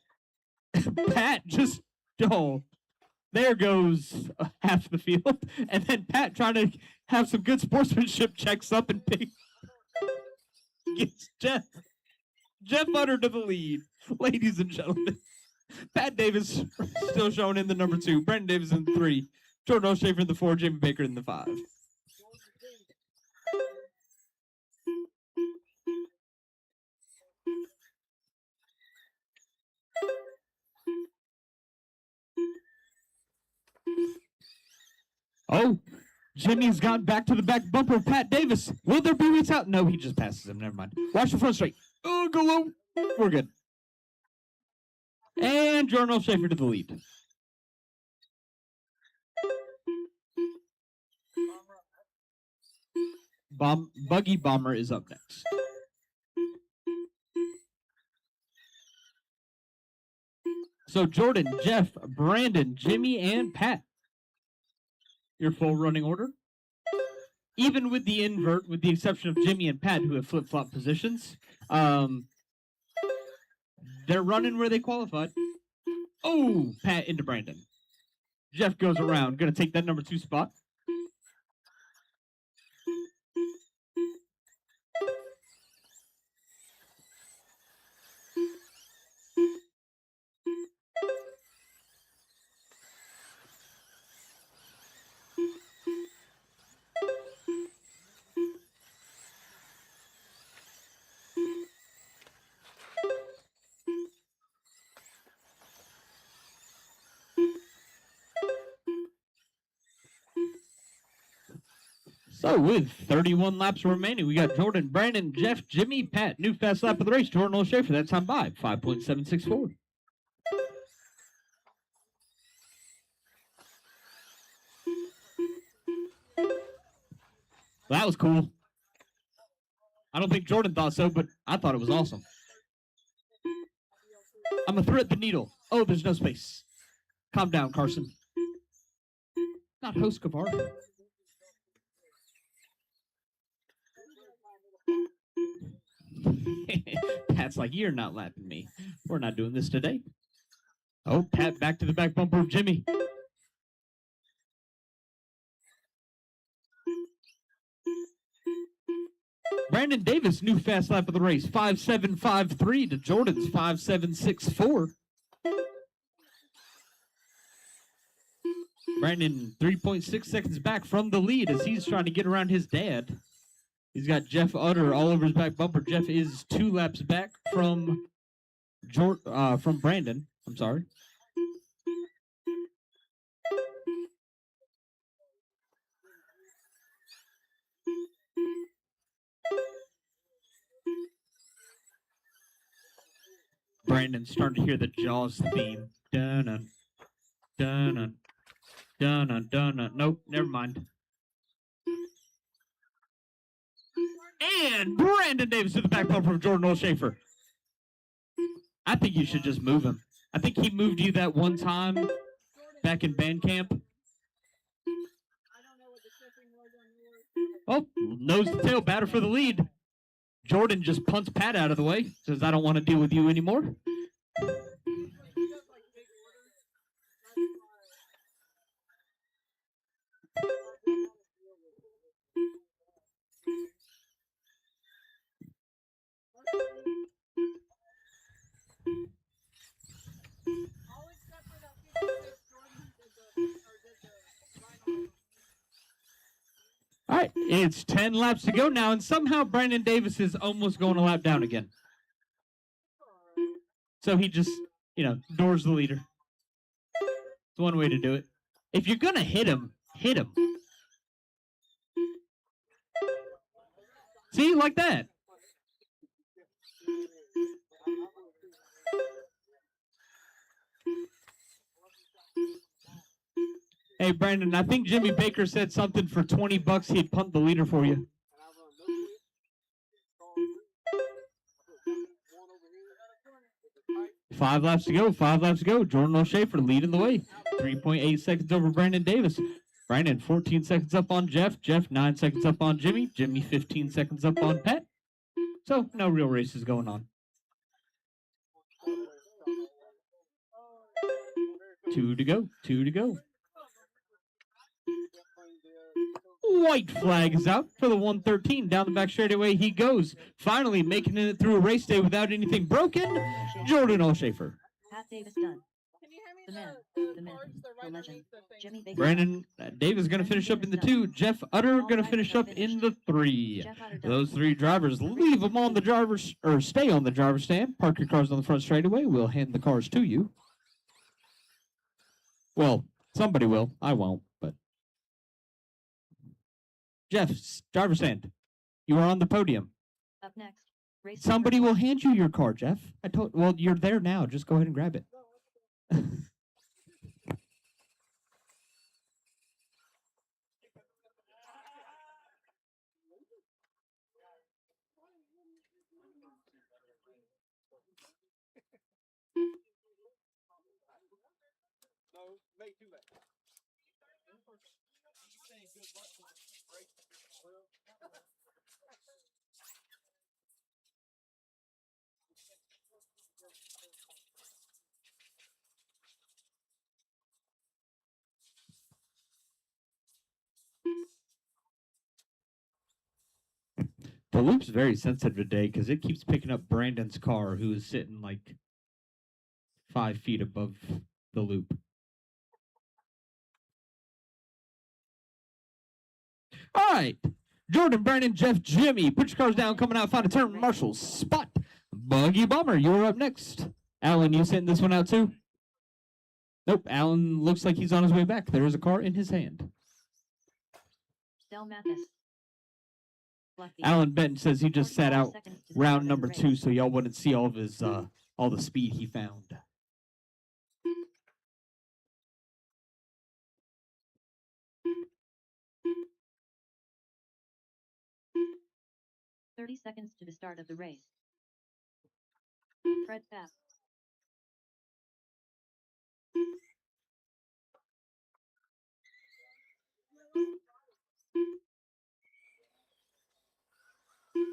Pat just, oh, there goes half the field. And then Pat trying to have some good sportsmanship, checks up and gets Jeff Utter to the lead. Ladies and gentlemen, Pat Davis still showing in the number 2. Brandon Davis in the 3. Jordan O'Shafer in the 4. Jimmy Baker in the 5. Oh, Jimmy's got back to the back bumper of Pat Davis. Will there be weeks out? No, he just passes him. Never mind. Watch the front straight. Oh, go low. We're good. And Jordan O'Shafer to the lead. Buggy Bomber is up next. So Jordan, Jeff, Brandon, Jimmy, and Pat. Your full running order. Even with the invert, with the exception of Jimmy and Pat, who have flip-flop positions, they're running where they qualified. Oh, Pat into Brandon. Jeff goes around, going to take that number 2 spot. So with 31 laps remaining, we got Jordan, Brandon, Jeff, Jimmy, Pat. New fast lap of the race, Jordan O'Shafer. That time by 5.764. That was cool. I don't think Jordan thought so, but I thought it was awesome. I'm going to thread the needle. Oh, there's no space. Calm down, Carson. Not host Kavar. Pat's like, you're not lapping me. We're not doing this today. Oh, Pat back to the back bumper of Jimmy. Brandon Davis, new fast lap of the race, 5.753 to Jordan's 5.764. Brandon 3.6 seconds back from the lead as he's trying to get around his dad. He's got Jeff Utter all over his back bumper. Jeff is 2 laps back from Brandon. I'm sorry. Brandon's starting to hear the Jaws theme. Dun-dun, dun-dun, dun-dun, dun-dun. Nope, never mind. And Brandon Davis to the back bumper from Jordan Olshafer. I think you should just move him. I think he moved you that one time back in band camp. Oh, nose to tail, batter for the lead. Jordan just punts Pat out of the way. Says, I don't want to deal with you anymore. All right, it's 10 laps to go now, and somehow Brandon Davis is almost going a lap down again. So he just, doors the leader. It's one way to do it. If you're going to hit him, hit him. See, like that. Hey, Brandon, I think Jimmy Baker said something for $20 he'd punt the leader for you. Five laps to go. Jordan Olshafer leading the way. 3.8 seconds over Brandon Davis. Brandon, 14 seconds up on Jeff. Jeff, 9 seconds up on Jimmy. Jimmy, 15 seconds up on Pat. So, no real races going on. 2 to go. White flag is out for the 113. Down the back straightaway he goes. Finally making it through a race day without anything broken. Jordan Olshafer. Pat Davis done. The man, the myth, the legend. Jimmy Baker. Brandon Davis going to finish up in the 2. Jeff Utter going to finish up in the 3. Those 3 drivers, leave them on the driver's, or stay on the driver's stand. Park your cars on the front straightaway. We'll hand the cars to you. Well, somebody will. I won't, but. Jeff, driver's stand. You are on the podium. Up next. Race Somebody will hand you your car, Jeff. Well, you're there now. Just go ahead and grab it. The loop's very sensitive today because it keeps picking up Brandon's car, who is sitting like 5 feet above the loop. All right. Jordan, Brandon, Jeff, Jimmy, put your cars down, coming out, find a turn, Marshall, spot. Buggy Bomber, you're up next. Alan, you sending this one out too? Nope, Alan looks like he's on his way back. There is a car in his hand. Del Mathis. Alan Benton says he just sat out round number 2 so y'all wouldn't see all of his all the speed he found. "30 seconds to the start of the race. Fred Papp.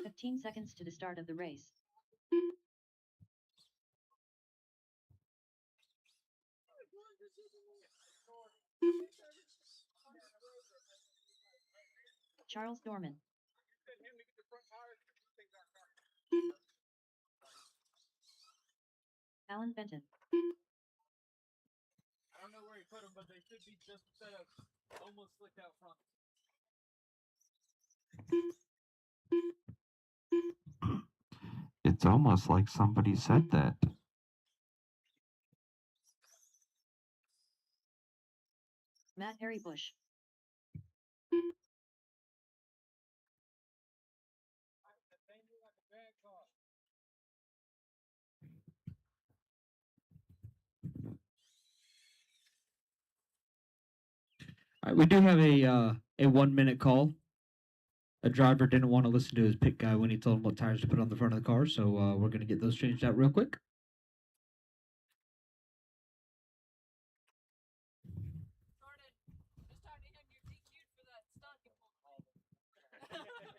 "15 seconds to the start of the race. Charles Dorman. Alan Benton. I don't know where he put them, but they should be just almost slicked out front. It's almost like somebody said that. Matt Harry Bush. All right, we do have a 1 minute call. A driver didn't want to listen to his pit guy when he told him what tires to put on the front of the car, so we're going to get those changed out real quick.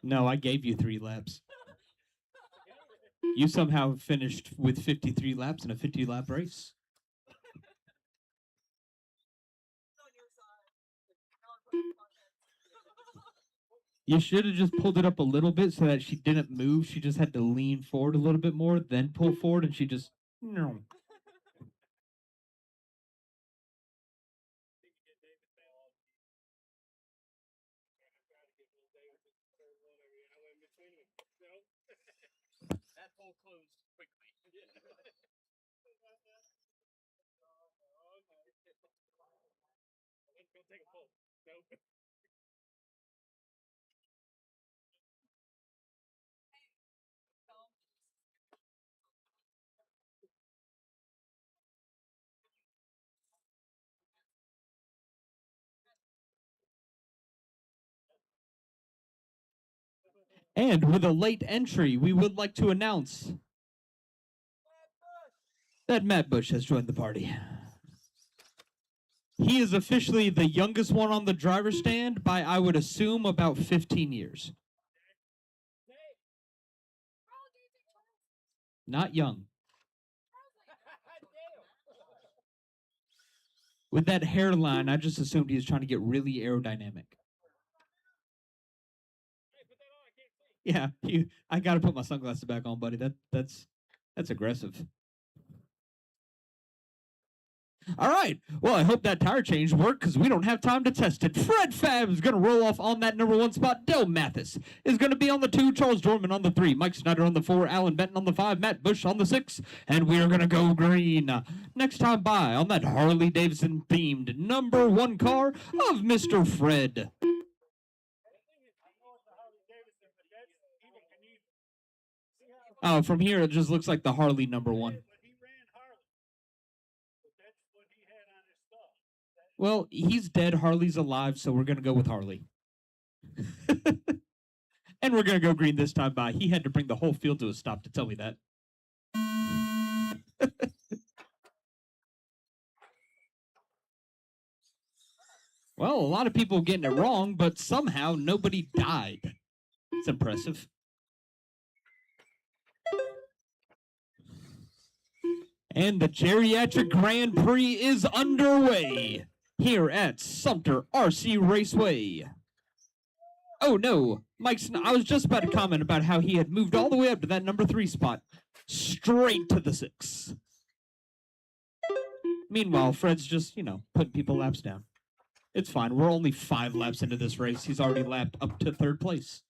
No, I gave you 3 laps. You somehow finished with 53 laps in a 50-lap race. You should have just pulled it up a little bit so that she didn't move. She just had to lean forward a little bit more, then pull forward, and she just... No. That hole closed quickly. Go take a pull. Nope. And with a late entry, we would like to announce that Matt Bush has joined the party. He is officially the youngest one on the driver's stand by, I would assume, about 15 years. Not young. With that hairline, I just assumed he was trying to get really aerodynamic. Yeah, I gotta put my sunglasses back on, buddy. That's aggressive. All right. Well, I hope that tire change worked because we don't have time to test it. Fred Fab is going to roll off on that number 1 spot. Del Mathis is going to be on the 2. Charles Dorman on the 3. Mike Snyder on the 4. Alan Benton on the 5. Matt Bush on the 6. And we are going to go green. Next time by on that Harley Davidson themed number 1 car of Mr. Fred. Oh, from here it just looks like the Harley number 1. Well, he's dead, Harley's alive, so we're going to go with Harley. And we're going to go green this time by. He had to bring the whole field to a stop to tell me that. Well, a lot of people getting it wrong, but somehow nobody died. It's impressive. And the Geriatric Grand Prix is underway here at Sumter RC Raceway. Oh no, I was just about to comment about how he had moved all the way up to that number 3 spot, straight to the 6. Meanwhile, Fred's just, putting people laps down. It's fine, we're only 5 laps into this race. He's already lapped up to 3rd place.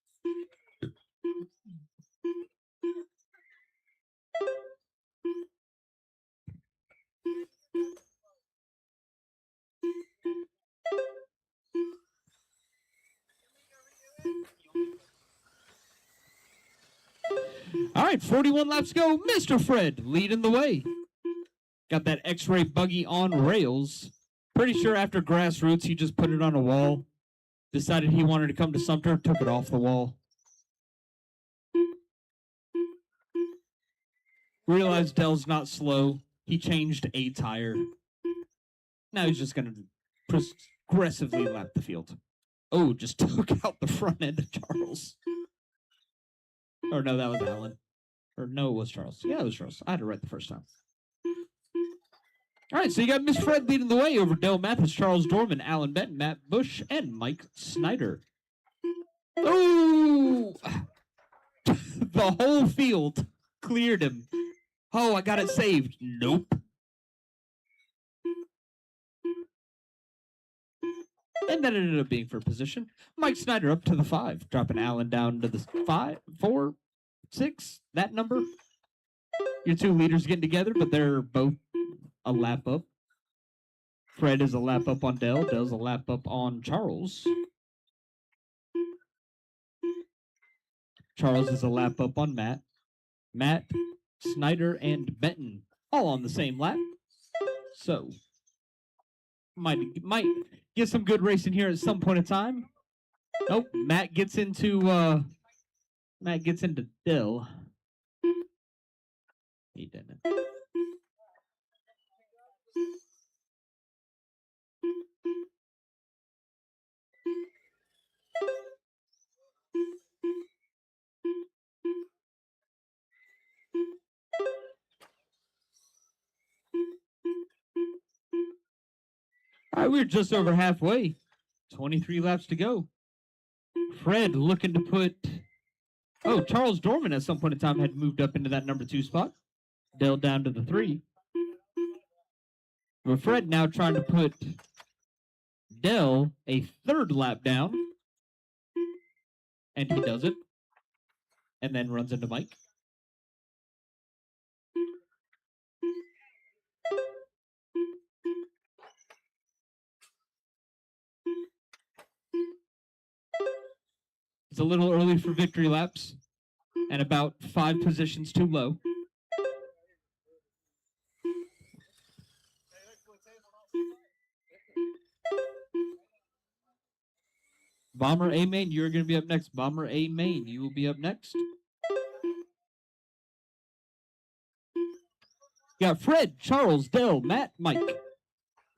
All right, 41 laps go. Mr. Fred leading the way. Got that X-ray buggy on rails. Pretty sure after grassroots, he just put it on a wall. Decided he wanted to come to Sumter, took it off the wall. Realized Dell's not slow. He changed a tire. Now he's just going to progressively lap the field. Oh, just took out the front end of Charles. Or no, that was Alan. Or no, it was Charles. Yeah, it was Charles. I had it right the first time. All right, so you got Miss Fred leading the way over Del Mathis, Charles Dorman, Alan Benton, Matt Bush, and Mike Snyder. Oh! The whole field cleared him. Oh, I got it saved. Nope. And that ended up being for position. Mike Snyder up to the 5, dropping Alan down to the 5, 4, 6, that number. Your 2 leaders getting together, but they're both a lap up. Fred is a lap up on Dell. Dell's a lap up on Charles. Charles is a lap up on Matt. Matt, Snyder, and Benton all on the same lap. So, might get some good racing here at some point in time. Oh, Matt gets into Dill. He didn't. All right, we're just over halfway. 23 laps to go. Fred looking to put... Oh, Charles Dorman at some point in time had moved up into that number 2 spot. Dell down to the 3. But Fred now trying to put Dell a 3rd lap down. And he does it. And then runs into Mike. It's a little early for victory laps. And about 5 positions too low. Bomber A Main, you're going to be up next. Bomber A Main, you will be up next. You got Fred, Charles, Dell, Matt, Mike.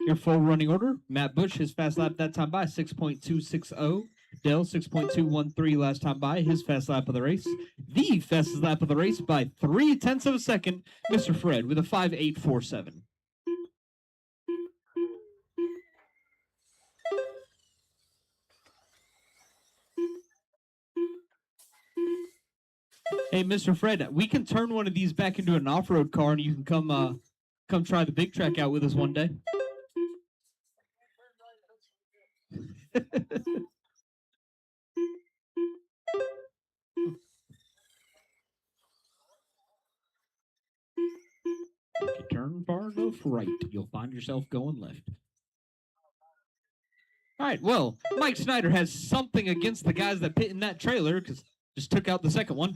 Your full running order. Matt Bush, his fast lap that time by 6.260. Dell 6.213 last time by, his fast lap of the race. The fastest lap of the race by 0.3 of a second, Mr. Fred with a 5.847. Hey, Mr. Fred, we can turn one of these back into an off-road car, and you can come try the big track out with us one day. If you turn far enough right, you'll find yourself going left. All right, well, Mike Snyder has something against the guys that pit in that trailer because just took out the second one.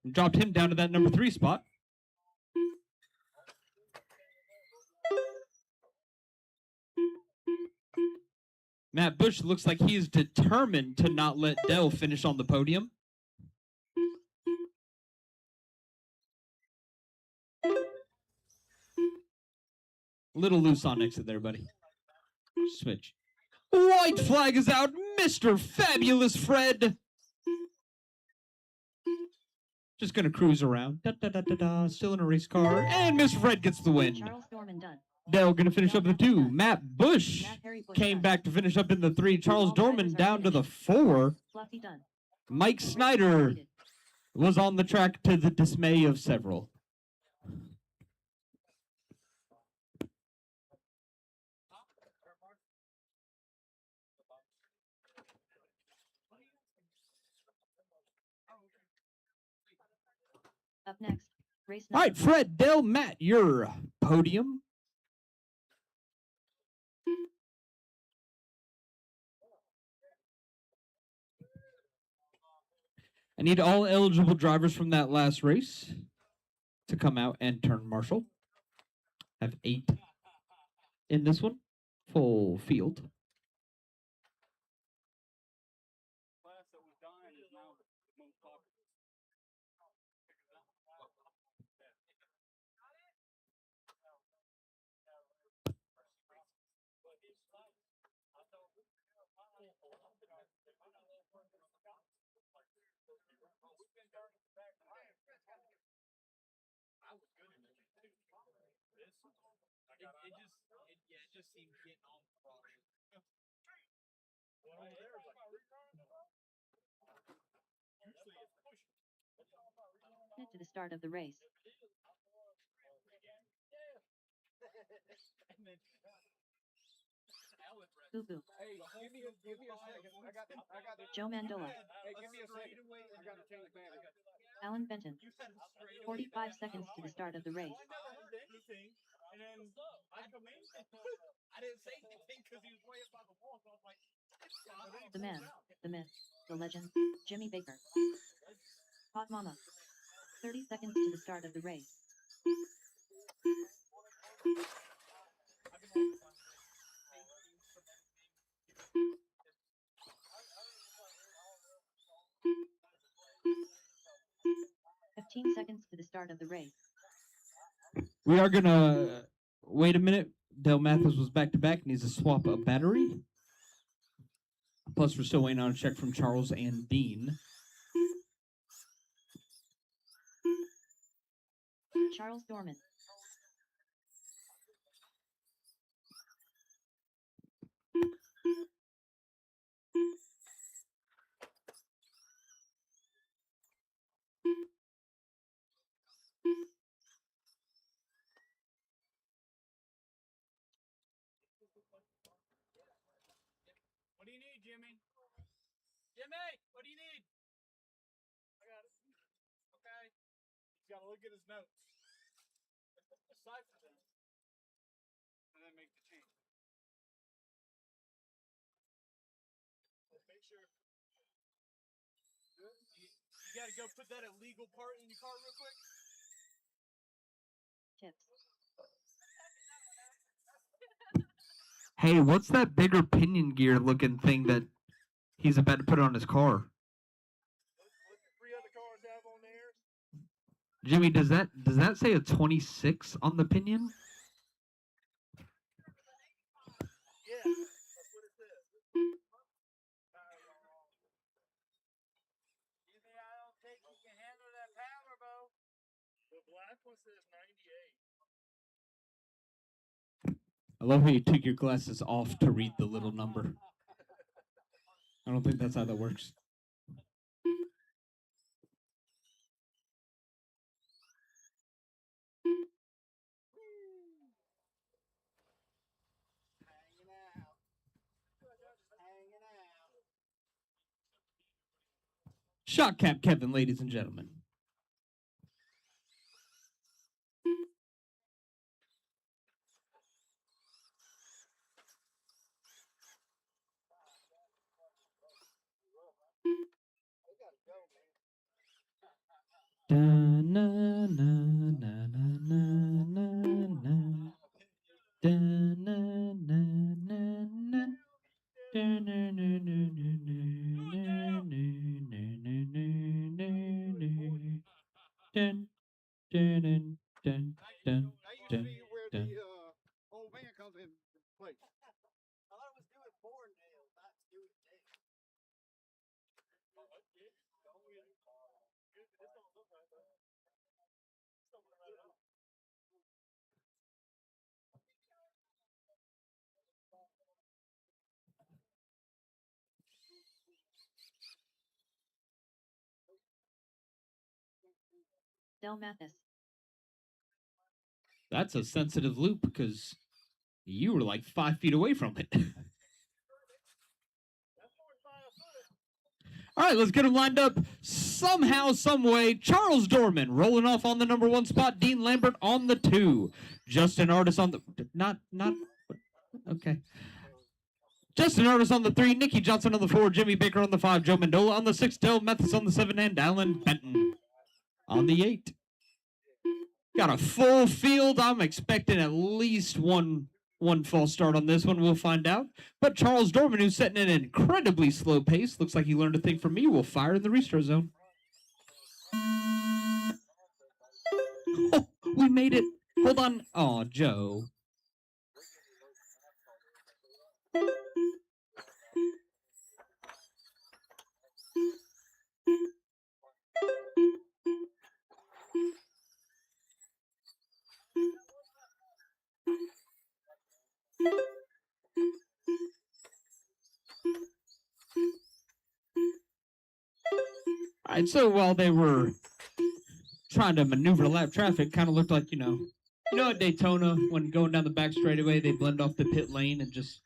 And dropped him down to that number 3 spot. Matt Bush looks like he's determined to not let Dell finish on the podium. Little loose on exit there, buddy. Switch. White flag is out. Mr. Fabulous Fred. Just going to cruise around. Da, da, da, da, da. Still in a race car. And Mr. Fred gets the win. Charles Dorman done. Dell going to finish up in the 2. Matt Bush came back to finish up in the 3. Charles Dorman down to the 4. Fluffy done. Mike Snyder was on the track to the dismay of several. Up next, race All right, Fred, Dell, Matt, your podium. I need all eligible drivers from that last race to come out and turn marshal. I have 8 in this one, full field. It just seemed getting on the wrong. Head to the start of the race. Boo boo. Hey, give me a second. I got Joe Mandola. Hey, give me a second. I got to change the battery. Alan Benton. 45 seconds to the start of the race. And then I come in. I didn't say anything because he was way up by the wall. So I was like, The man, the myth, the legend, Jimmy Baker. Hot Mama. 30 seconds to the start of the race. 15 seconds to the start of the race. We are gonna wait a minute. Del Mathis was back to back, needs to swap a battery. Plus, we're still waiting on a check from Charles and Dean. Charles Dorman. What do you need, Jimmy? Jimmy, what do you need? I got it. Okay. He's got to look at his notes. Decipher them. And then make the change. Make sure. You got to go put that illegal part in your car real quick. Tips. Hey, what's that bigger pinion gear looking thing that he's about to put on his car? What 3 other cars have on theirs? Jimmy, does that say a 26 on the pinion? Yeah, that's what it says. Jimmy, I don't think you can handle that power, Bo. The black one says 98. I love how you took your glasses off to read the little number. I don't think that's how that works. Shot cap Kevin, ladies and gentlemen. Da, na, na, na, na, na, na, na. Da, na, na, na, na. Da, na, na, na, na, na, na, na, na, na, na, na. Dun, dun, dun, dun, dun, dun, dun. Old man comes in place. I thought it was doing born nails, not doing nails. Del Mathis. That's a sensitive loop because you were like 5 feet away from it. All right, let's get them lined up. Somehow, some way, Charles Dorman rolling off on the number 1 spot. Dean Lambert on the 2. Justin Artis on the okay. Justin Artis on the 3. Nikki Johnson on the 4. Jimmy Baker on the 5. Joe Mandola on the 6. Del Mathis on the 7. And Alan Benton on the 8. Got a full field. I'm expecting at least one false start on this one. We'll find out. But Charles Dorman, who's setting an incredibly slow pace, looks like he learned a thing from me, will fire in the restart zone. Oh, we made it. Hold on. Oh, Joe. All right, so while they were trying to maneuver lap traffic, kind of looked like, you know at Daytona, when going down the back straightaway, they blend off the pit lane and just,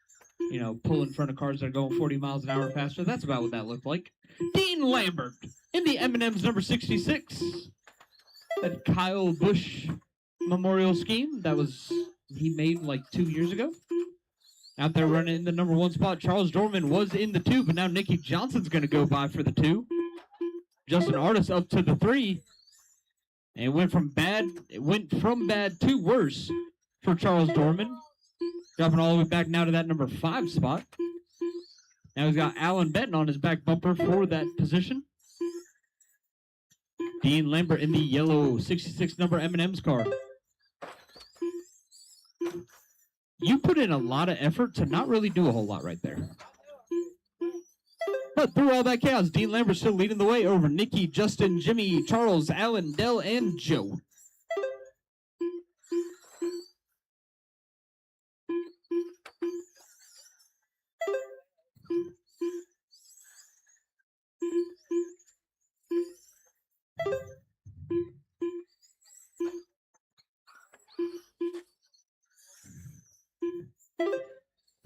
pull in front of cars that are going 40 miles an hour faster. That's about what that looked like. Dean Lambert in the M&M's number 66. That Kyle Busch memorial scheme that he made like 2 years ago. Out there running in the number 1 spot. Charles Dorman was in the 2, but now Nikki Johnson's going to go by for the 2. Justin Artis up to the 3. And it went from bad to worse for Charles Dorman. Dropping all the way back now to that number 5 spot. Now he's got Alan Benton on his back bumper for that position. Dean Lambert in the yellow 66 number M&M's car. You put in a lot of effort to not really do a whole lot right there. But through all that chaos, Dean Lambert still leading the way over Nikki, Justin, Jimmy, Charles, Alan, Dell, and Joe.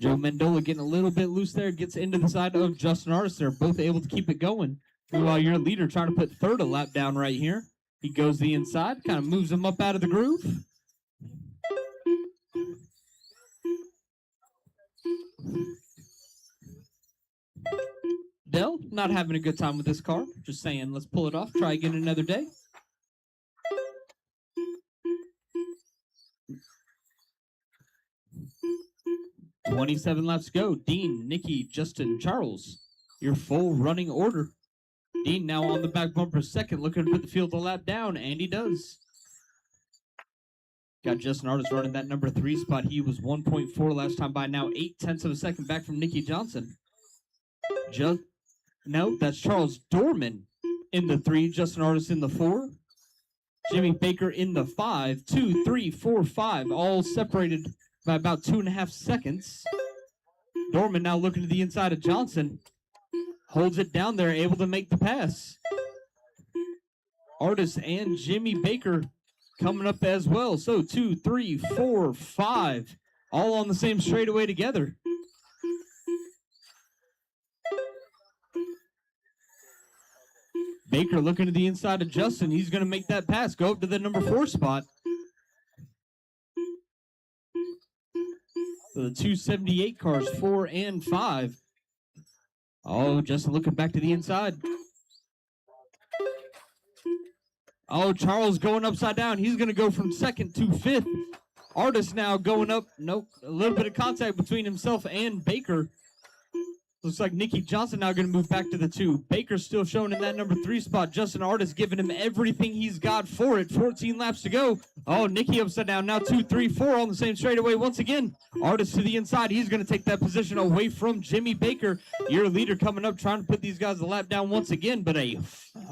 Joe Mendola getting a little bit loose there, gets into the side of Justin Artis. They're both able to keep it going. Meanwhile, your leader trying to put third a lap down right here. He goes the inside, kind of moves him up out of the groove. Dell, not having a good time with this car. Just saying, let's pull it off. Try again another day. $27 laps to go. Dean, Nikki, Justin, Charles. Your full running order. Dean now on the back bumper second, looking to put the field a lap down, and he does. Got Justin Artis running that number 3 spot. He was 1.4 last time by now 0.8 of a second back from Nikki Johnson. No, that's Charles Dorman in the 3, Justin Artis in the 4. Jimmy Baker in the 5, 2, 3, 4, 5, all separated by about 2.5 seconds. Dorman now looking to the inside of Johnson. Holds it down there, able to make the pass. Artis and Jimmy Baker coming up as well. So 2, 3, 4, 5, all on the same straightaway together. Baker looking to the inside of Justin. He's going to make that pass, go up to the number 4 spot. So the 278 cars, 4 and 5. Oh, Justin looking back to the inside. Oh, Charles going upside down. He's going to go from second to 5th. Artis now going up. Nope, a little bit of contact between himself and Baker. Looks like Nikki Johnson now going to move back to the 2. Baker still showing in that number 3 spot. Justin Artis giving him everything he's got for it. 14 laps to go. Oh, Nikki upside down. Now 2, 3, 4 on the same straightaway once again. Artis to the inside. He's going to take that position away from Jimmy Baker. Your leader coming up trying to put these guys a lap down once again, but a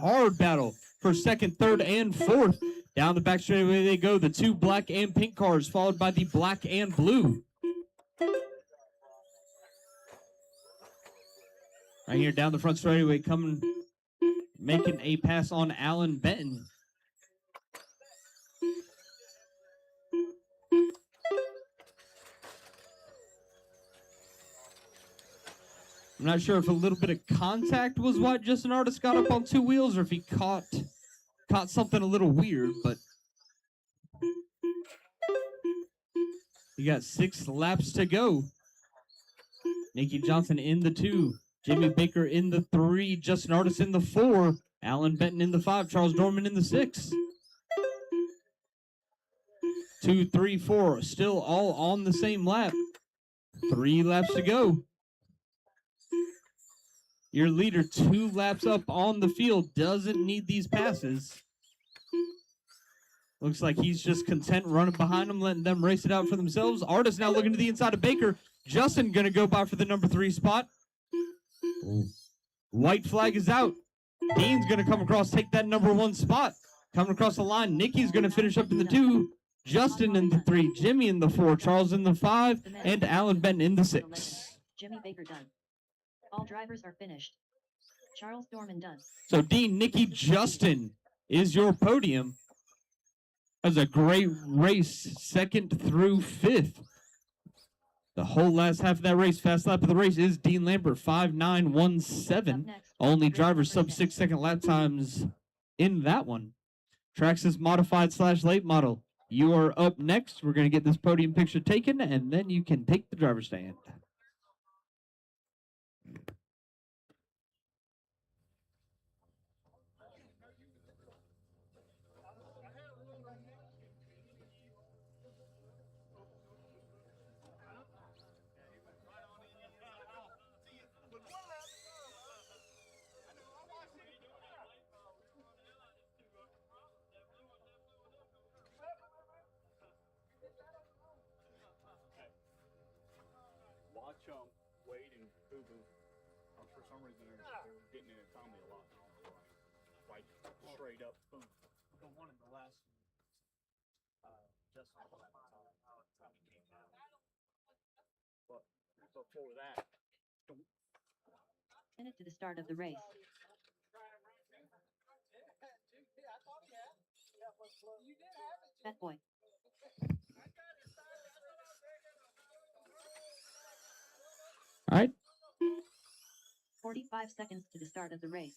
hard battle for second, third, and 4th. Down the back straightaway they go. The 2 black and pink cars followed by the black and blue. Right here down the front straightaway coming, making a pass on Alan Benton. I'm not sure if a little bit of contact was what Justin Artis got up on 2 wheels or if he caught something a little weird, but you got 6 laps to go. Nikki Johnson in the 2. Jimmy Baker in the 3, Justin Artis in the 4, Alan Benton in the 5, Charles Dorman in the 6. 2, 3, 4, still all on the same lap. 3 laps to go. Your leader 2 laps up on the field, doesn't need these passes. Looks like he's just content running behind them, letting them race it out for themselves. Artis now looking to the inside of Baker. Justin going to go by for the number 3 spot. White flag is out. Dean's going to come across, take that number 1 spot. Coming across the line, Nikki's going to finish up in the 2. Justin in the 3, Jimmy in the 4, Charles in the 5, and Alan Benton in the 6. Jimmy Baker done. All drivers are finished. Charles Dorman done. So Dean, Nikki, Justin is your podium. That was a great race, 2nd through 5th. The whole last half of that race, fast lap of the race is Dean Lambert, 5.917. Only driver sub 6 second lap times in that one. Traxxas modified / late model. You are up next. We're going to get this podium picture taken, and then you can take the driver's stand. chunk, Wade and Boo Boo, for some reason they're getting in at Tommy a lot. Like straight up boom. The one in the last Justin Tommy came down. But before that, Minute to the start of the race. Fat boy. All right. 45 seconds to the start of the race.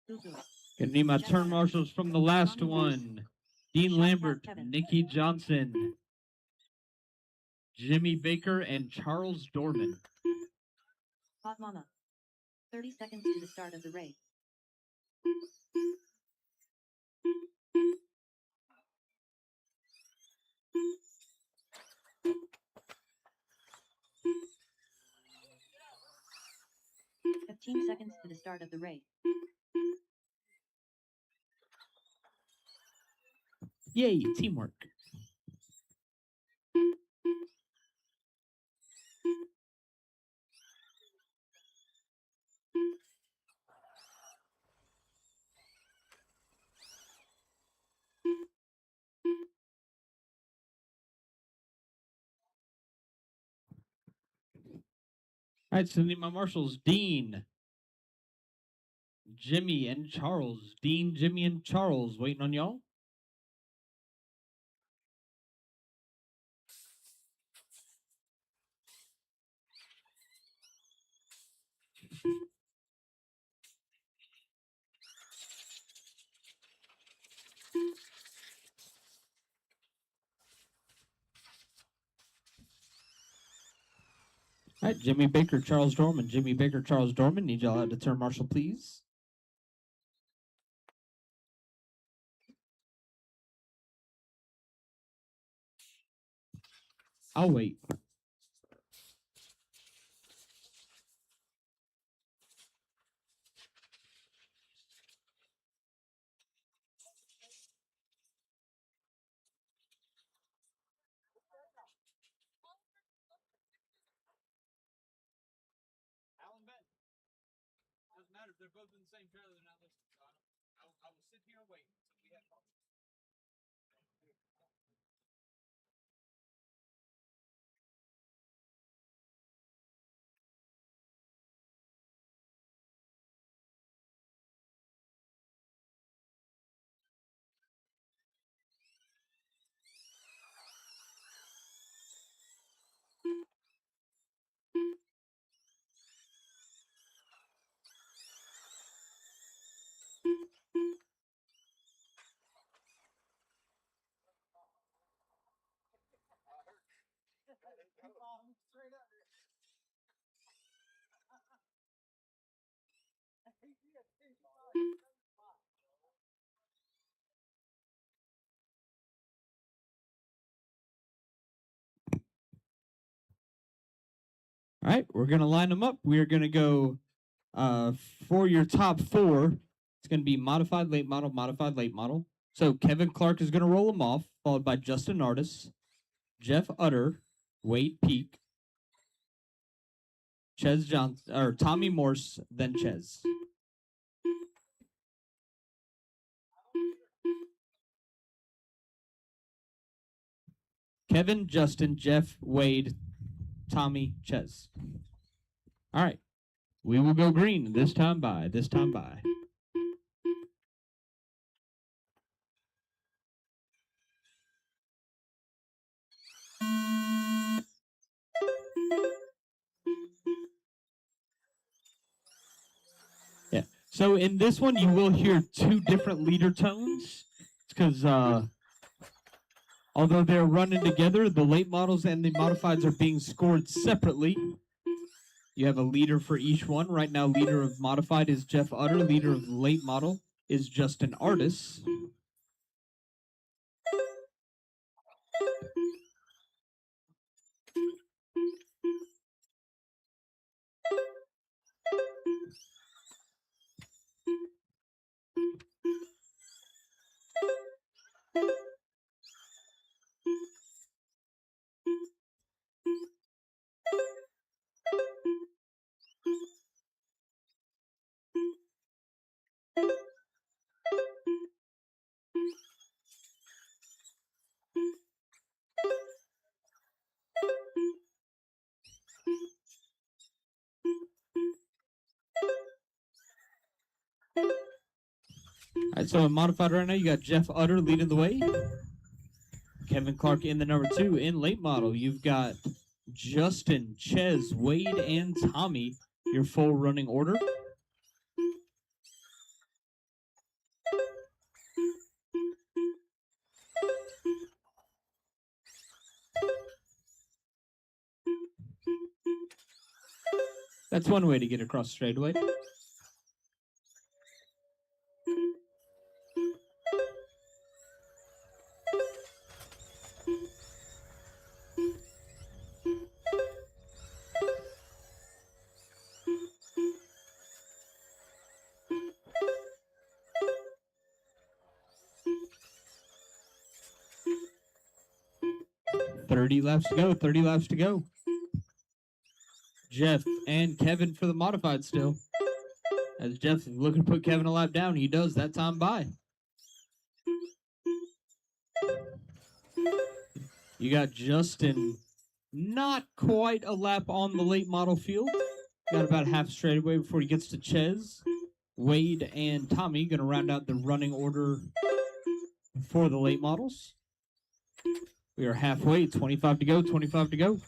Boo Boo. Gonna need my turn marshals from the last one. Dean Lambert, Nikki Johnson, Jimmy Baker, and Charles Dorman. Hot Mama. 30 seconds to the start of the race. Fifteen seconds to the start of the race. Yay, teamwork. All right, so I need my marshals, Dean, Jimmy, and Charles. Dean, Jimmy, and Charles, waiting on y'all. All right, Jimmy Baker, Charles Dorman. Jimmy Baker, Charles Dorman. Need y'all out to turn marshal, please. I'll wait. Alan Benton. Doesn't matter if they're both in the same trailer, they're not listed. So I will sit here and wait until we have coffee. All right, we're gonna line them up. We're gonna go for your top four. It's gonna be modified late model, modified late model. So Kevin Clark is gonna roll them off, followed by Justin Artis, Jeff Utter, Wade Peak, Ches Johnson, or Tommy Morse, then Ches. Kevin, Justin, Jeff, Wade, Tommy, Ches. All right. We will go green this time by. Yeah. So in this one, you will hear two different leader tones. It's because although they're running together, the late models and the modifieds are being scored separately. You have a leader for each one. Right now, leader of modified is Jeff Utter. Leader of late model is Justin Artis. All right, so in modified right now, you got Jeff Utter leading the way. Kevin Clark in the number 2. In late model, you've got Justin, Ches, Wade, and Tommy, your full running order. That's one way to get across the straightaway. $30 laps to go. 30 laps to go. Jeff and Kevin for the modified still. As Jeff is looking to put Kevin a lap down, he does that time by. You got Justin not quite a lap on the late model field. Got about half straightaway before he gets to Ches. Wade and Tommy going to round out the running order for the late models. We are halfway, 25 to go, 25 to go.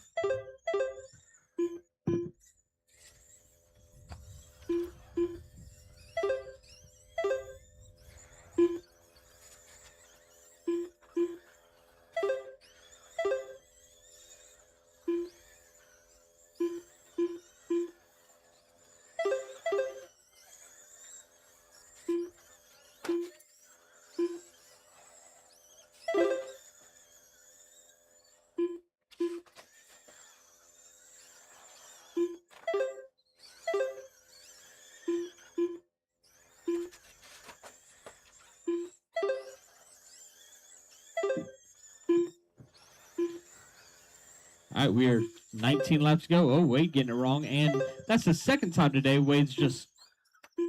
All right, we are 19 laps to go. Oh, Wade getting it wrong. And that's the second time today Wade's just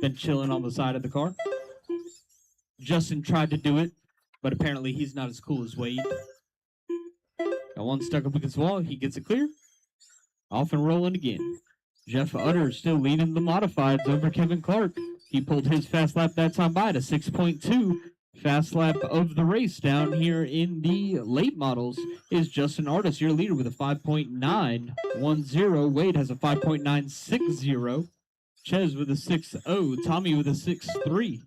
been chilling on the side of the car. Justin tried to do it, but apparently he's not as cool as Wade. Got one stuck up against the wall. He gets it clear. Off and rolling again. Jeff Utter still leading the modifieds over Kevin Clark. He pulled his fast lap that time by to 6.2. Fast lap of the race down here in the late models is Justin Artis, your leader, with a 5.910. Wade has a 5.960. Ches with a 6.0. Tommy with a 6.3.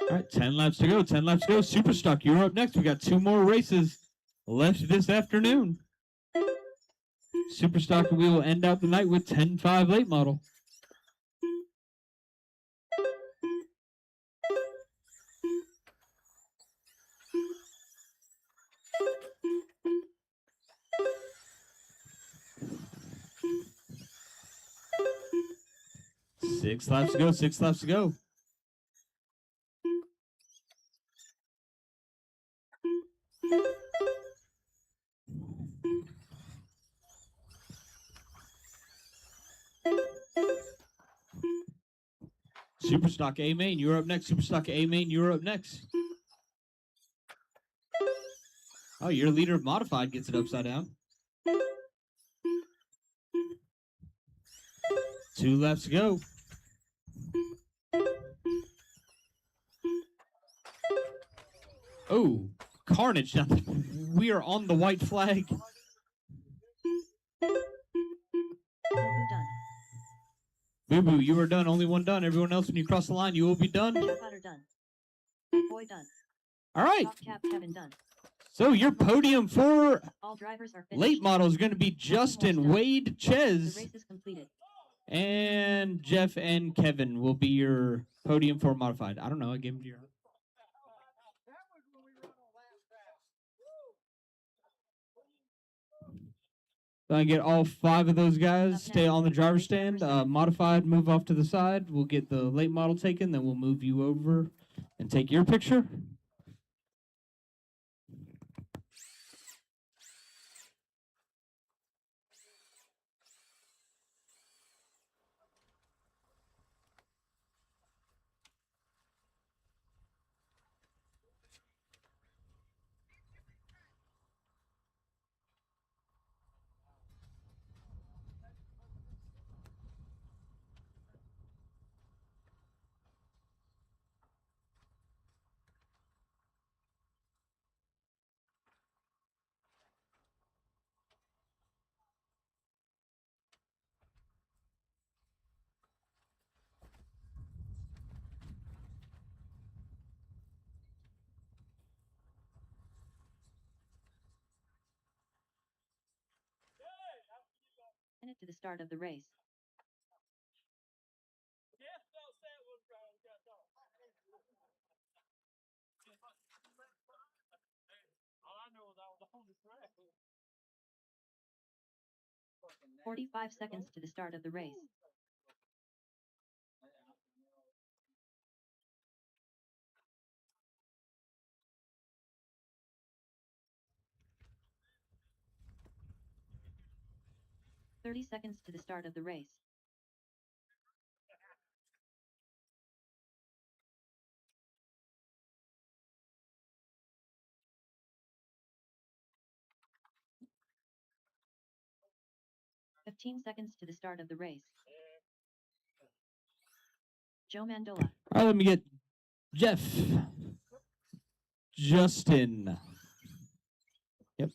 All right, 10 laps to go. 10 laps to go. Superstock, you're up next. We got 2 more races left this afternoon. Superstock, we will end out the night with 10-5 late model. Six laps to go. 6 laps to go. Superstock A main, you're up next. Superstock A main, you're up next. Oh, your leader of modified gets it upside down. 2 laps to go. Oh, carnage. We are on the white flag. Boo Boo, you are done. Only one done. Everyone else, when you cross the line, you will be done. Jeff Utter done. Boy done. All right. Top cap Kevin done. So your podium for All drivers are finished. late model is going to be Justin, Wade, Ches, The race is completed. and Jeff and Kevin will be your podium for modified. I don't know. I gave them to your. So I get all 5 of those guys, stay on the driver's stand. Modified, move off to the side. We'll get the late model taken, then we'll move you over and take your picture. Minute to the start of the race. All I know is I was on the track. 45 seconds to the start of the race. Thirty seconds to the start of the race. Fifteen seconds to the start of the race. Joe Mandola. All right, let me get Jeff. Justin. Yep.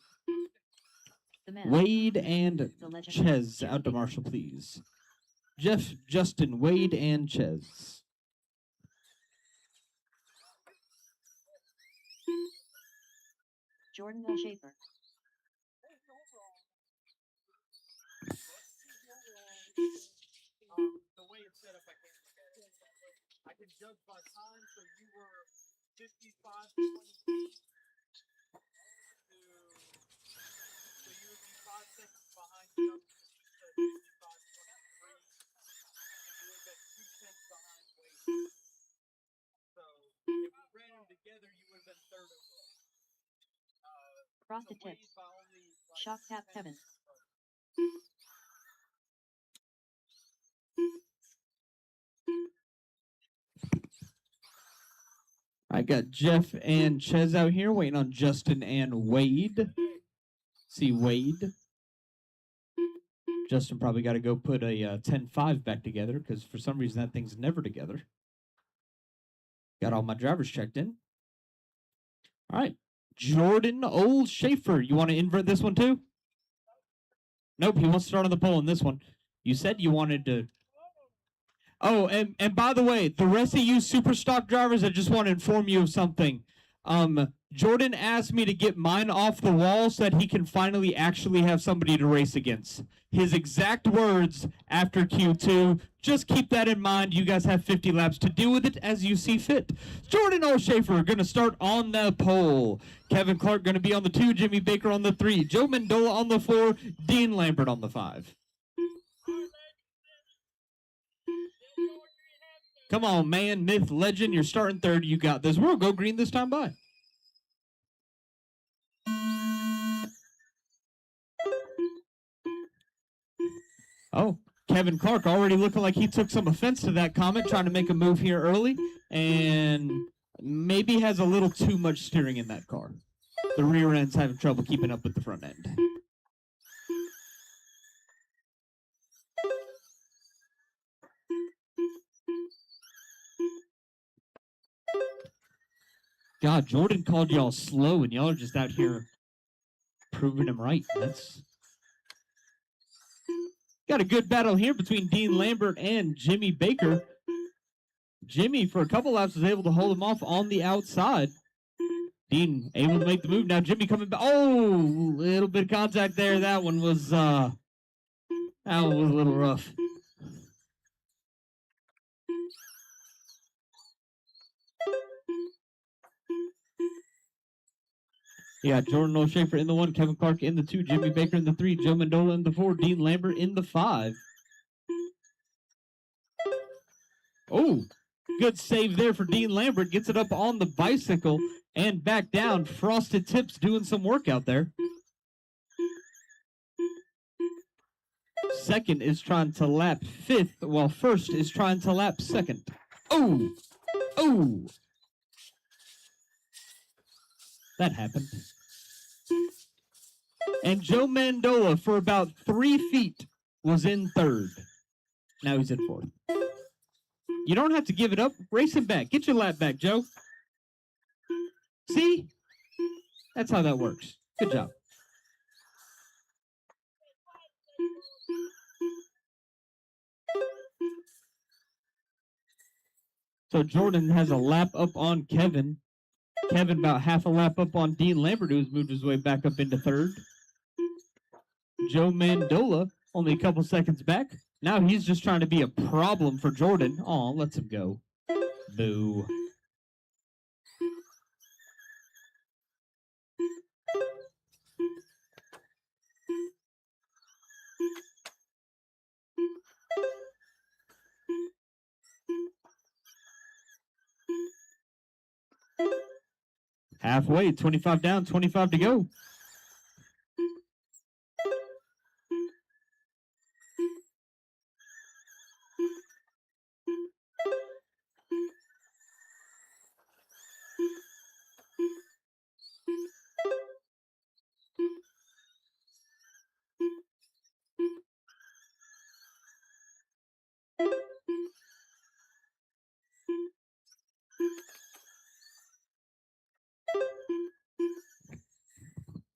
The man. Wade and The legend. Ches out to Marshall, please. Jeff, Justin, Wade, and Ches. Jordan L. Schaefer. The way it's set up, I can't look at it. I can judge by time, so you were 55 to 28 so you would be 5 seconds behind Justin, so 55 to 23, and you would have been 2 cents behind Wade. So if we ran them together, you would have been third overall. Frosted Tips. Shock Tap Kevin. I got Jeff and Ches out here waiting on Justin and Wade. See Wade. Justin probably got to go put a 10-5 back together because for some reason that thing's never together. Got all my drivers checked in. All right. Jordan Old Schaefer. You want to invert this one too? Nope, he wants to start on the pole in this one. You said you wanted to. Oh, and by the way, the rest of you super stock drivers, I just want to inform you of something. Jordan asked me to get mine off the wall so that he can finally actually have somebody to race against. His exact words after Q2. Just keep that in mind. You guys have 50 laps to deal with it as you see fit. Jordan O'Shafer going to start on the pole. Kevin Clark going to be on the 2. Jimmy Baker on the 3. Joe Mendola on the 4. Dean Lambert on the 5. Come on, man. Myth, legend. You're starting third. You got this. We'll go green this time by. Oh, Kevin Clark already looking like he took some offense to that comment, trying to make a move here early, and maybe has a little too much steering in that car. The rear end's having trouble keeping up with the front end. God, Jordan called y'all slow, and y'all are just out here proving him right. That's got a good battle here between Dean Lambert and Jimmy Baker. Jimmy, for a couple laps, was able to hold him off on the outside. Dean able to make the move. Now Jimmy coming back. Oh, little bit of contact there. That one was a little rough. You got Jordan O'Shafer in the 1, Kevin Clark in the 2, Jimmy Baker in the 3, Joe Mendola in the 4, Dean Lambert in the 5. Oh, good save there for Dean Lambert. Gets it up on the bicycle and back down. Frosted Tips doing some work out there. Second is trying to lap 5th, while first is trying to lap 2nd. Oh, oh. That happened. And Joe Mandola, for about 3 feet, was in 3rd. Now he's in 4th. You don't have to give it up. Race him back. Get your lap back, Joe. See? That's how that works. Good job. So Jordan has a lap up on Kevin. Kevin about half a lap up on Dean Lambert, who's moved his way back up into 3rd. Joe Mandola, only a couple seconds back. Now he's just trying to be a problem for Jordan. Aw, lets him go. Boo. Halfway, 25 down, 25 to go.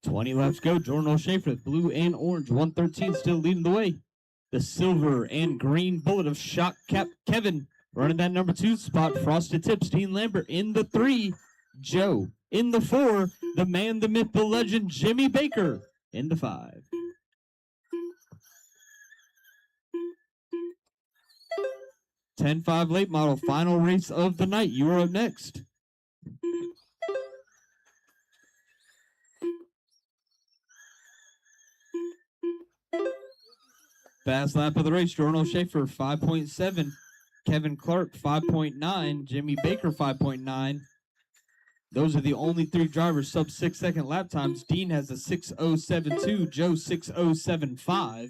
$20 laps go. Jordan O'Shafer, blue and orange, 113 still leading the way. The silver and green bullet of Shock Cap Kevin running that number 2 spot. Frosted Tips, Dean Lambert in the 3. Joe in the 4. The man, the myth, the legend, Jimmy Baker in the 5. $10.5 late model, final race of the night. You are up next. Fast lap of the race, Jordan O'Shafer, 5.7. Kevin Clark, 5.9. Jimmy Baker, 5.9. Those are the only 3 drivers sub 6-second lap times. Dean has a 6:07.2. Joe, 6:07.5.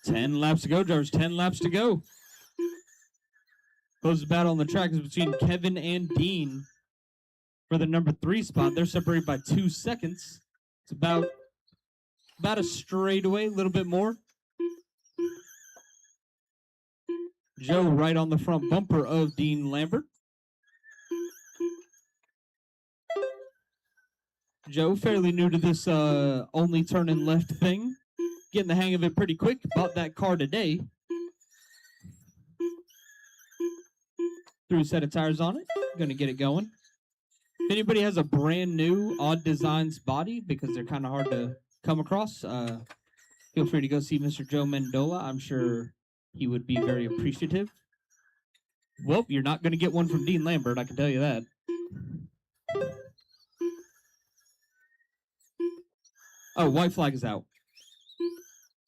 $10 laps to go, drivers. 10 laps to go. Closest battle on the track is between Kevin and Dean for the number 3 spot. They're separated by 2 seconds. It's about a straightaway, a little bit more. Joe right on the front bumper of Dean Lambert. Joe, fairly new to this only turning left thing. Getting the hang of it pretty quick. Bought that car today. Threw a set of tires on it. Gonna get it going. If anybody has a brand new Odd Designs body, because they're kind of hard to come across, feel free to go see Mr. Joe Mendola. I'm sure he would be very appreciative. Well, you're not going to get one from Dean Lambert, I can tell you that. Oh, white flag is out.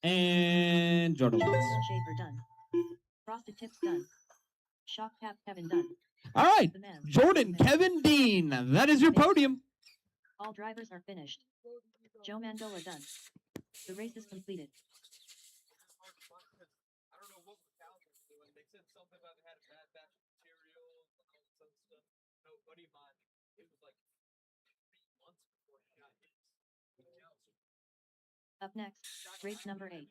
And Jordan wins. Schaefer done. Frosted Tips done. Shock Cap Kevin done. All right, Jordan, Kevin, Dean, that is your podium. All drivers are finished. Joe Mandola done. The race is completed. I don't know what Metallica was doing. They said something about they had a bad batch of material and all this other stuff. No, buddy of mine, it was like 3 months before he got his. Up next, race number 8.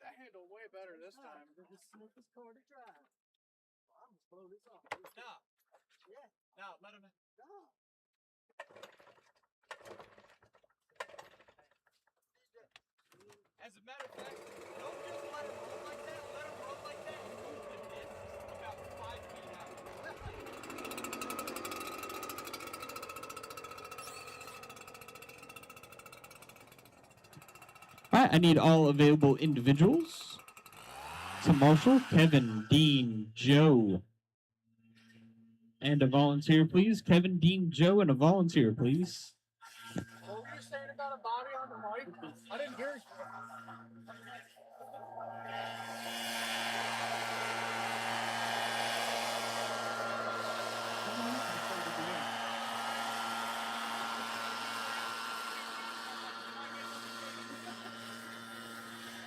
That handled way better this time. This is the smoothest car to drive. I'm just blow this off. No. Yeah. No, let him in. No. As a matter of fact, don't just let him roll like that. Let him roll like that. Move the discs about 5 feet out. right, I need all available individuals. So Marshall, Kevin, Dean, Joe, and a volunteer, please. Kevin, Dean, Joe, and a volunteer, please. What were you saying about a body on the mic? I didn't hear you.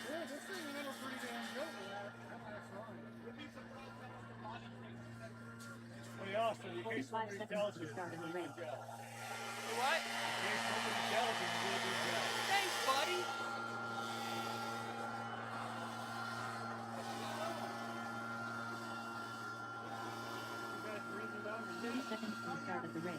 Yeah, this thing went over pretty damn good for that last run. What do you also, in case somebody tells you, Start of the race. what? In case somebody tells you, you did a good job. Thanks, buddy. 30 seconds to the start of the race.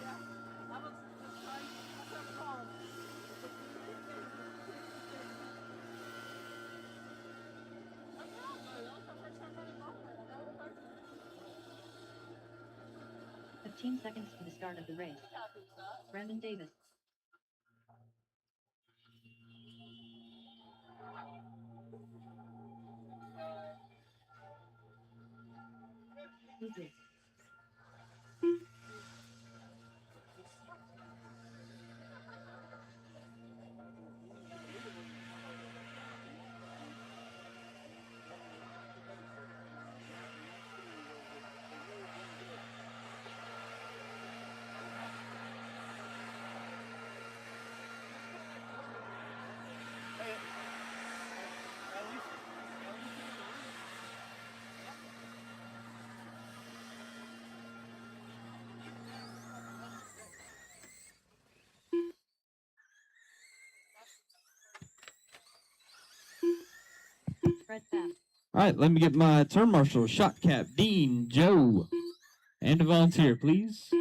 Fifteen seconds to the start of the race. Brandon Davis. Lucas. Fred Fast. All right, let me get my turn marshal, shot cap, Dean, Joe, and a volunteer, please.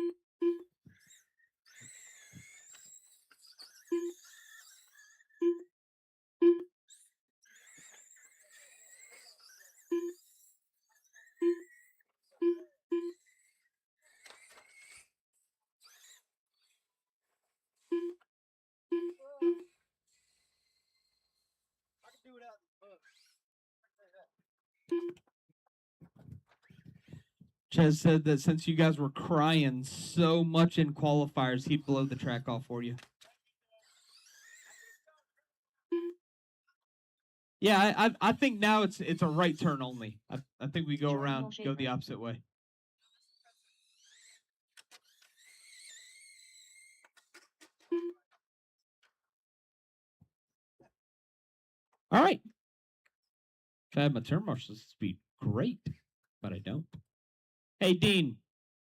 Ches said that since you guys were crying so much in qualifiers, he'd blow the track off for you. Yeah, I think now it's a right turn only. I think we go around, go the opposite way. All right. If I had my turn marshals, it'd be great, but I don't. Hey, Dean,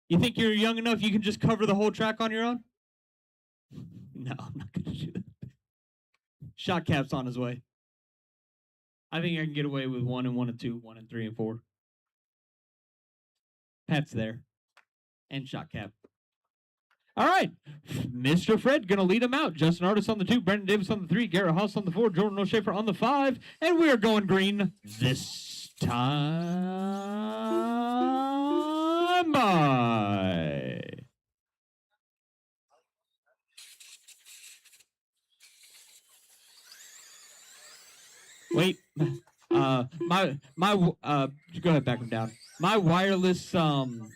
you think you're young enough you can just cover the whole track on your own? No, I'm not going to do that. Shot cap's on his way. I think I can get away with 1 and 1 and 2, 1 and 3 and 4. Pat's there. And shot cap. All right. Mr. Fred going to lead him out. Justin Artis on the 2, Brandon Davis on the 3, Garrett Haas on the 4, Jordan O'Shafer on the 5, and we are going green this time by. Wait, go ahead, back him down. My wireless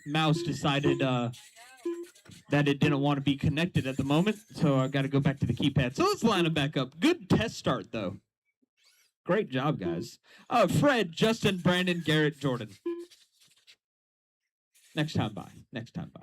mouse decided that it didn't want to be connected at the moment, so I got to go back to the keypad. So let's line them back up. Good test start, though. Great job, guys. Fred, Justin, Brandon, Garrett, Jordan. Next time by. Next time by.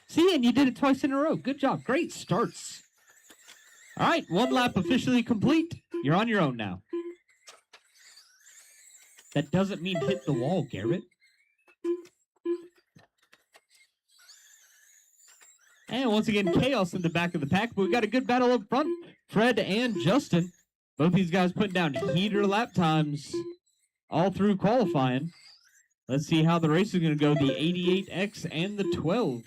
See, and you did it twice in a row. Good job. Great starts. All right, 1 lap officially complete. You're on your own now. That doesn't mean hit the wall, Garrett. And once again, chaos in the back of the pack, but we got a good battle up front. Fred and Justin. Both these guys putting down heater lap times all through qualifying. Let's see how the race is going to go. The 88X and the 12.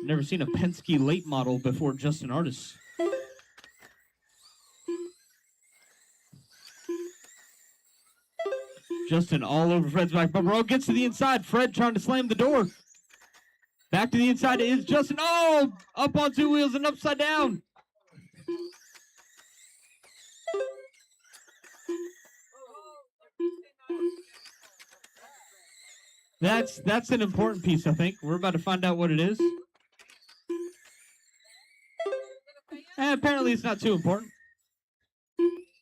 Never seen a Penske late model before Justin Artis. Justin all over Fred's back bumper. Oh, gets to the inside. Fred trying to slam the door. Back to the inside is Justin. Oh, up on two wheels and upside down. That's an important piece, I think. We're about to find out what it is. And apparently it's not too important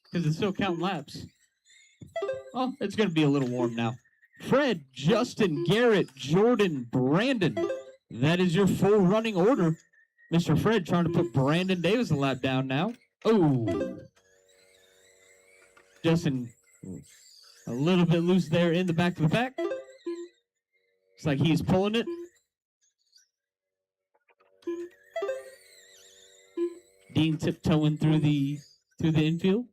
because it's still counting laps. Oh, it's going to be a little warm now. Fred, Justin, Garrett, Jordan, Brandon. That is your full running order. Mr. Fred trying to put Brandon Davis a lap down now. Oh. Justin a little bit loose there in the back of the pack. Looks like he's pulling it. Dean tiptoeing through the infield.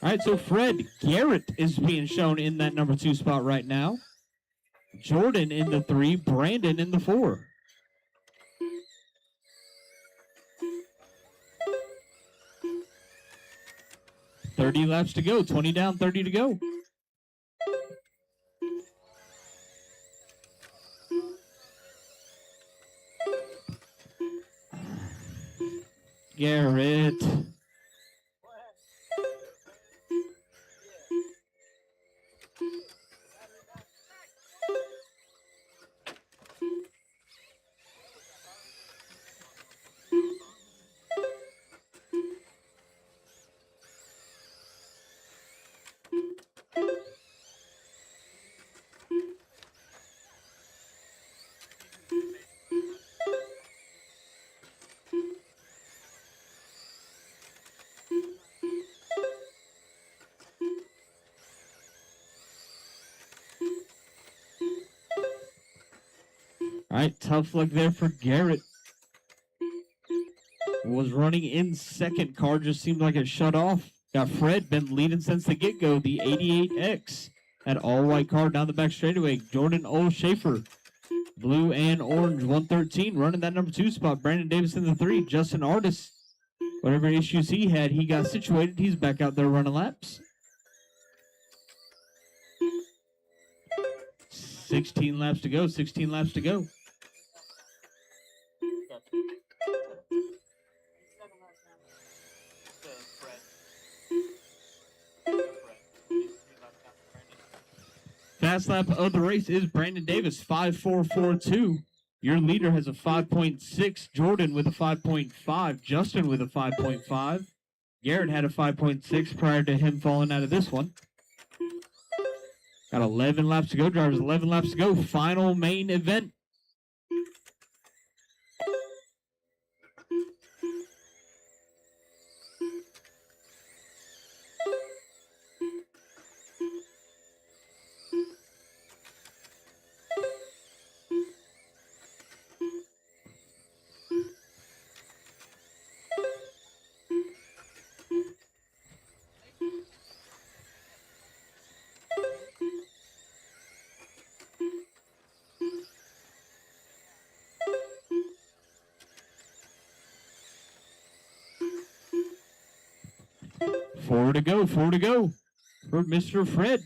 All right, so Fred Garrett is being shown in that number 2 spot right now. Jordan in the 3, Brandon in the 4. $30 laps to go, 20 down, 30 to go. Garrett. All right, tough luck there for Garrett. Was running in second. Car just seemed like it shut off. Got Fred, been leading since the get-go. The 88X. That all-white car down the back straightaway. Jordan Schaefer. Blue and orange, 113. Running that number 2 spot. Brandon Davis in the 3. Justin Artis. Whatever issues he had, he got situated. He's back out there running laps. 16 laps to go. 16 laps to go. Fast lap of the race is Brandon Davis, 5.442. Your leader has a 5.6. Jordan with a 5.5. Justin with a 5.5. Garrett had a 5.6 prior to him falling out of this one. Got 11 laps to go, drivers. 11 laps to go. Final main event. Four to go for Mr. Fred.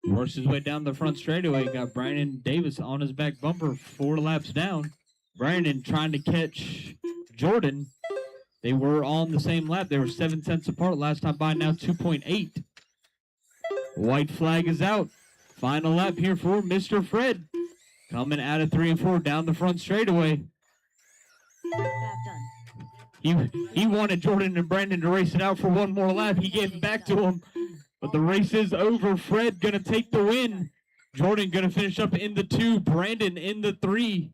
Works his way down the front straightaway. Got Brandon Davis on his back bumper, 4 laps down. Brandon trying to catch Jordan. They were on the same lap. They were 7 tenths apart last time by, now 2.8. White flag is out. Final lap here for Mr. Fred. Coming out of 3 and 4 down the front straightaway. He wanted Jordan and Brandon to race it out for one more lap. He gave it back to him. But the race is over. Fred going to take the win. Jordan going to finish up in the 2. Brandon in the 3.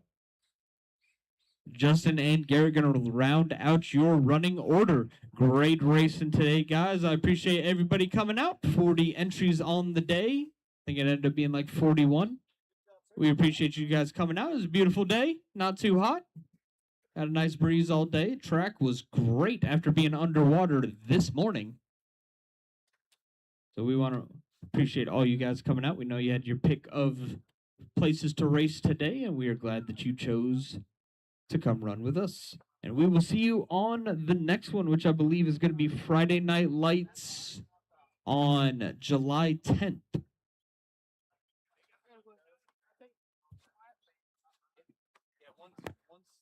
Justin and Garrett going to round out your running order. Great racing today, guys. I appreciate everybody coming out. 40 entries on the day. I think it ended up being like 41. We appreciate you guys coming out. It was a beautiful day. Not too hot. Had a nice breeze all day. Track was great after being underwater this morning. So we want to appreciate all you guys coming out. We know you had your pick of places to race today, and we are glad that you chose to come run with us. And we will see you on the next one, which I believe is going to be Friday Night Lights on July 10th. Yeah, once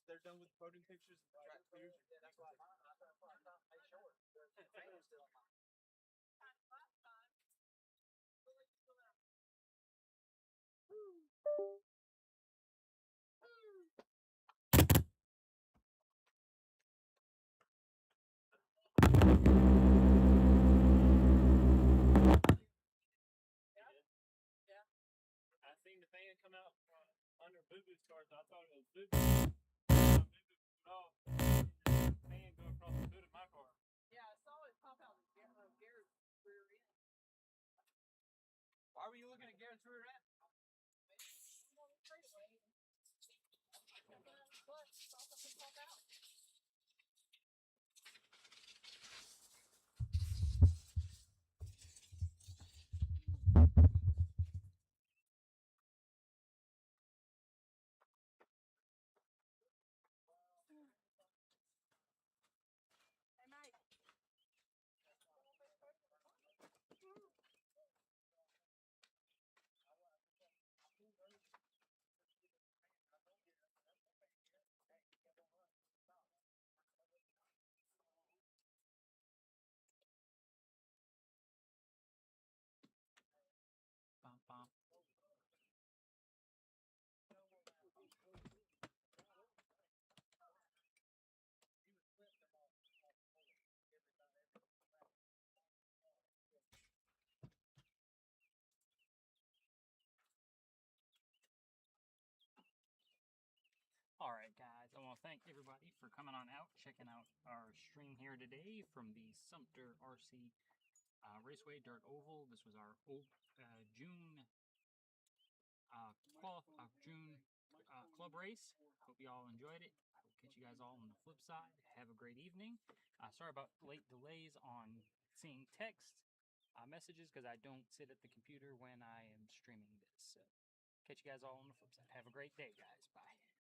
they're done with voting pictures, the track clears. That's why. I seen the fan come out under Boo Boo's car, so I thought it was Boo Boo. Boo Boo off. Fan go across the hood of my car. Yeah, I saw it pop out Garrett's rear end. Why were you looking at Garrett's rear end? Bum, bum. All right, guys, I want to thank everybody for coming on out, checking out our stream here today from the Sumter RC Raceway Dirt Oval. This was our June club race. Hope you all enjoyed it. I will catch you guys all on the flip side. Have a great evening. Sorry about late delays on seeing text messages because I don't sit at the computer when I am streaming this. So catch you guys all on the flip side. Have a great day, guys. Bye.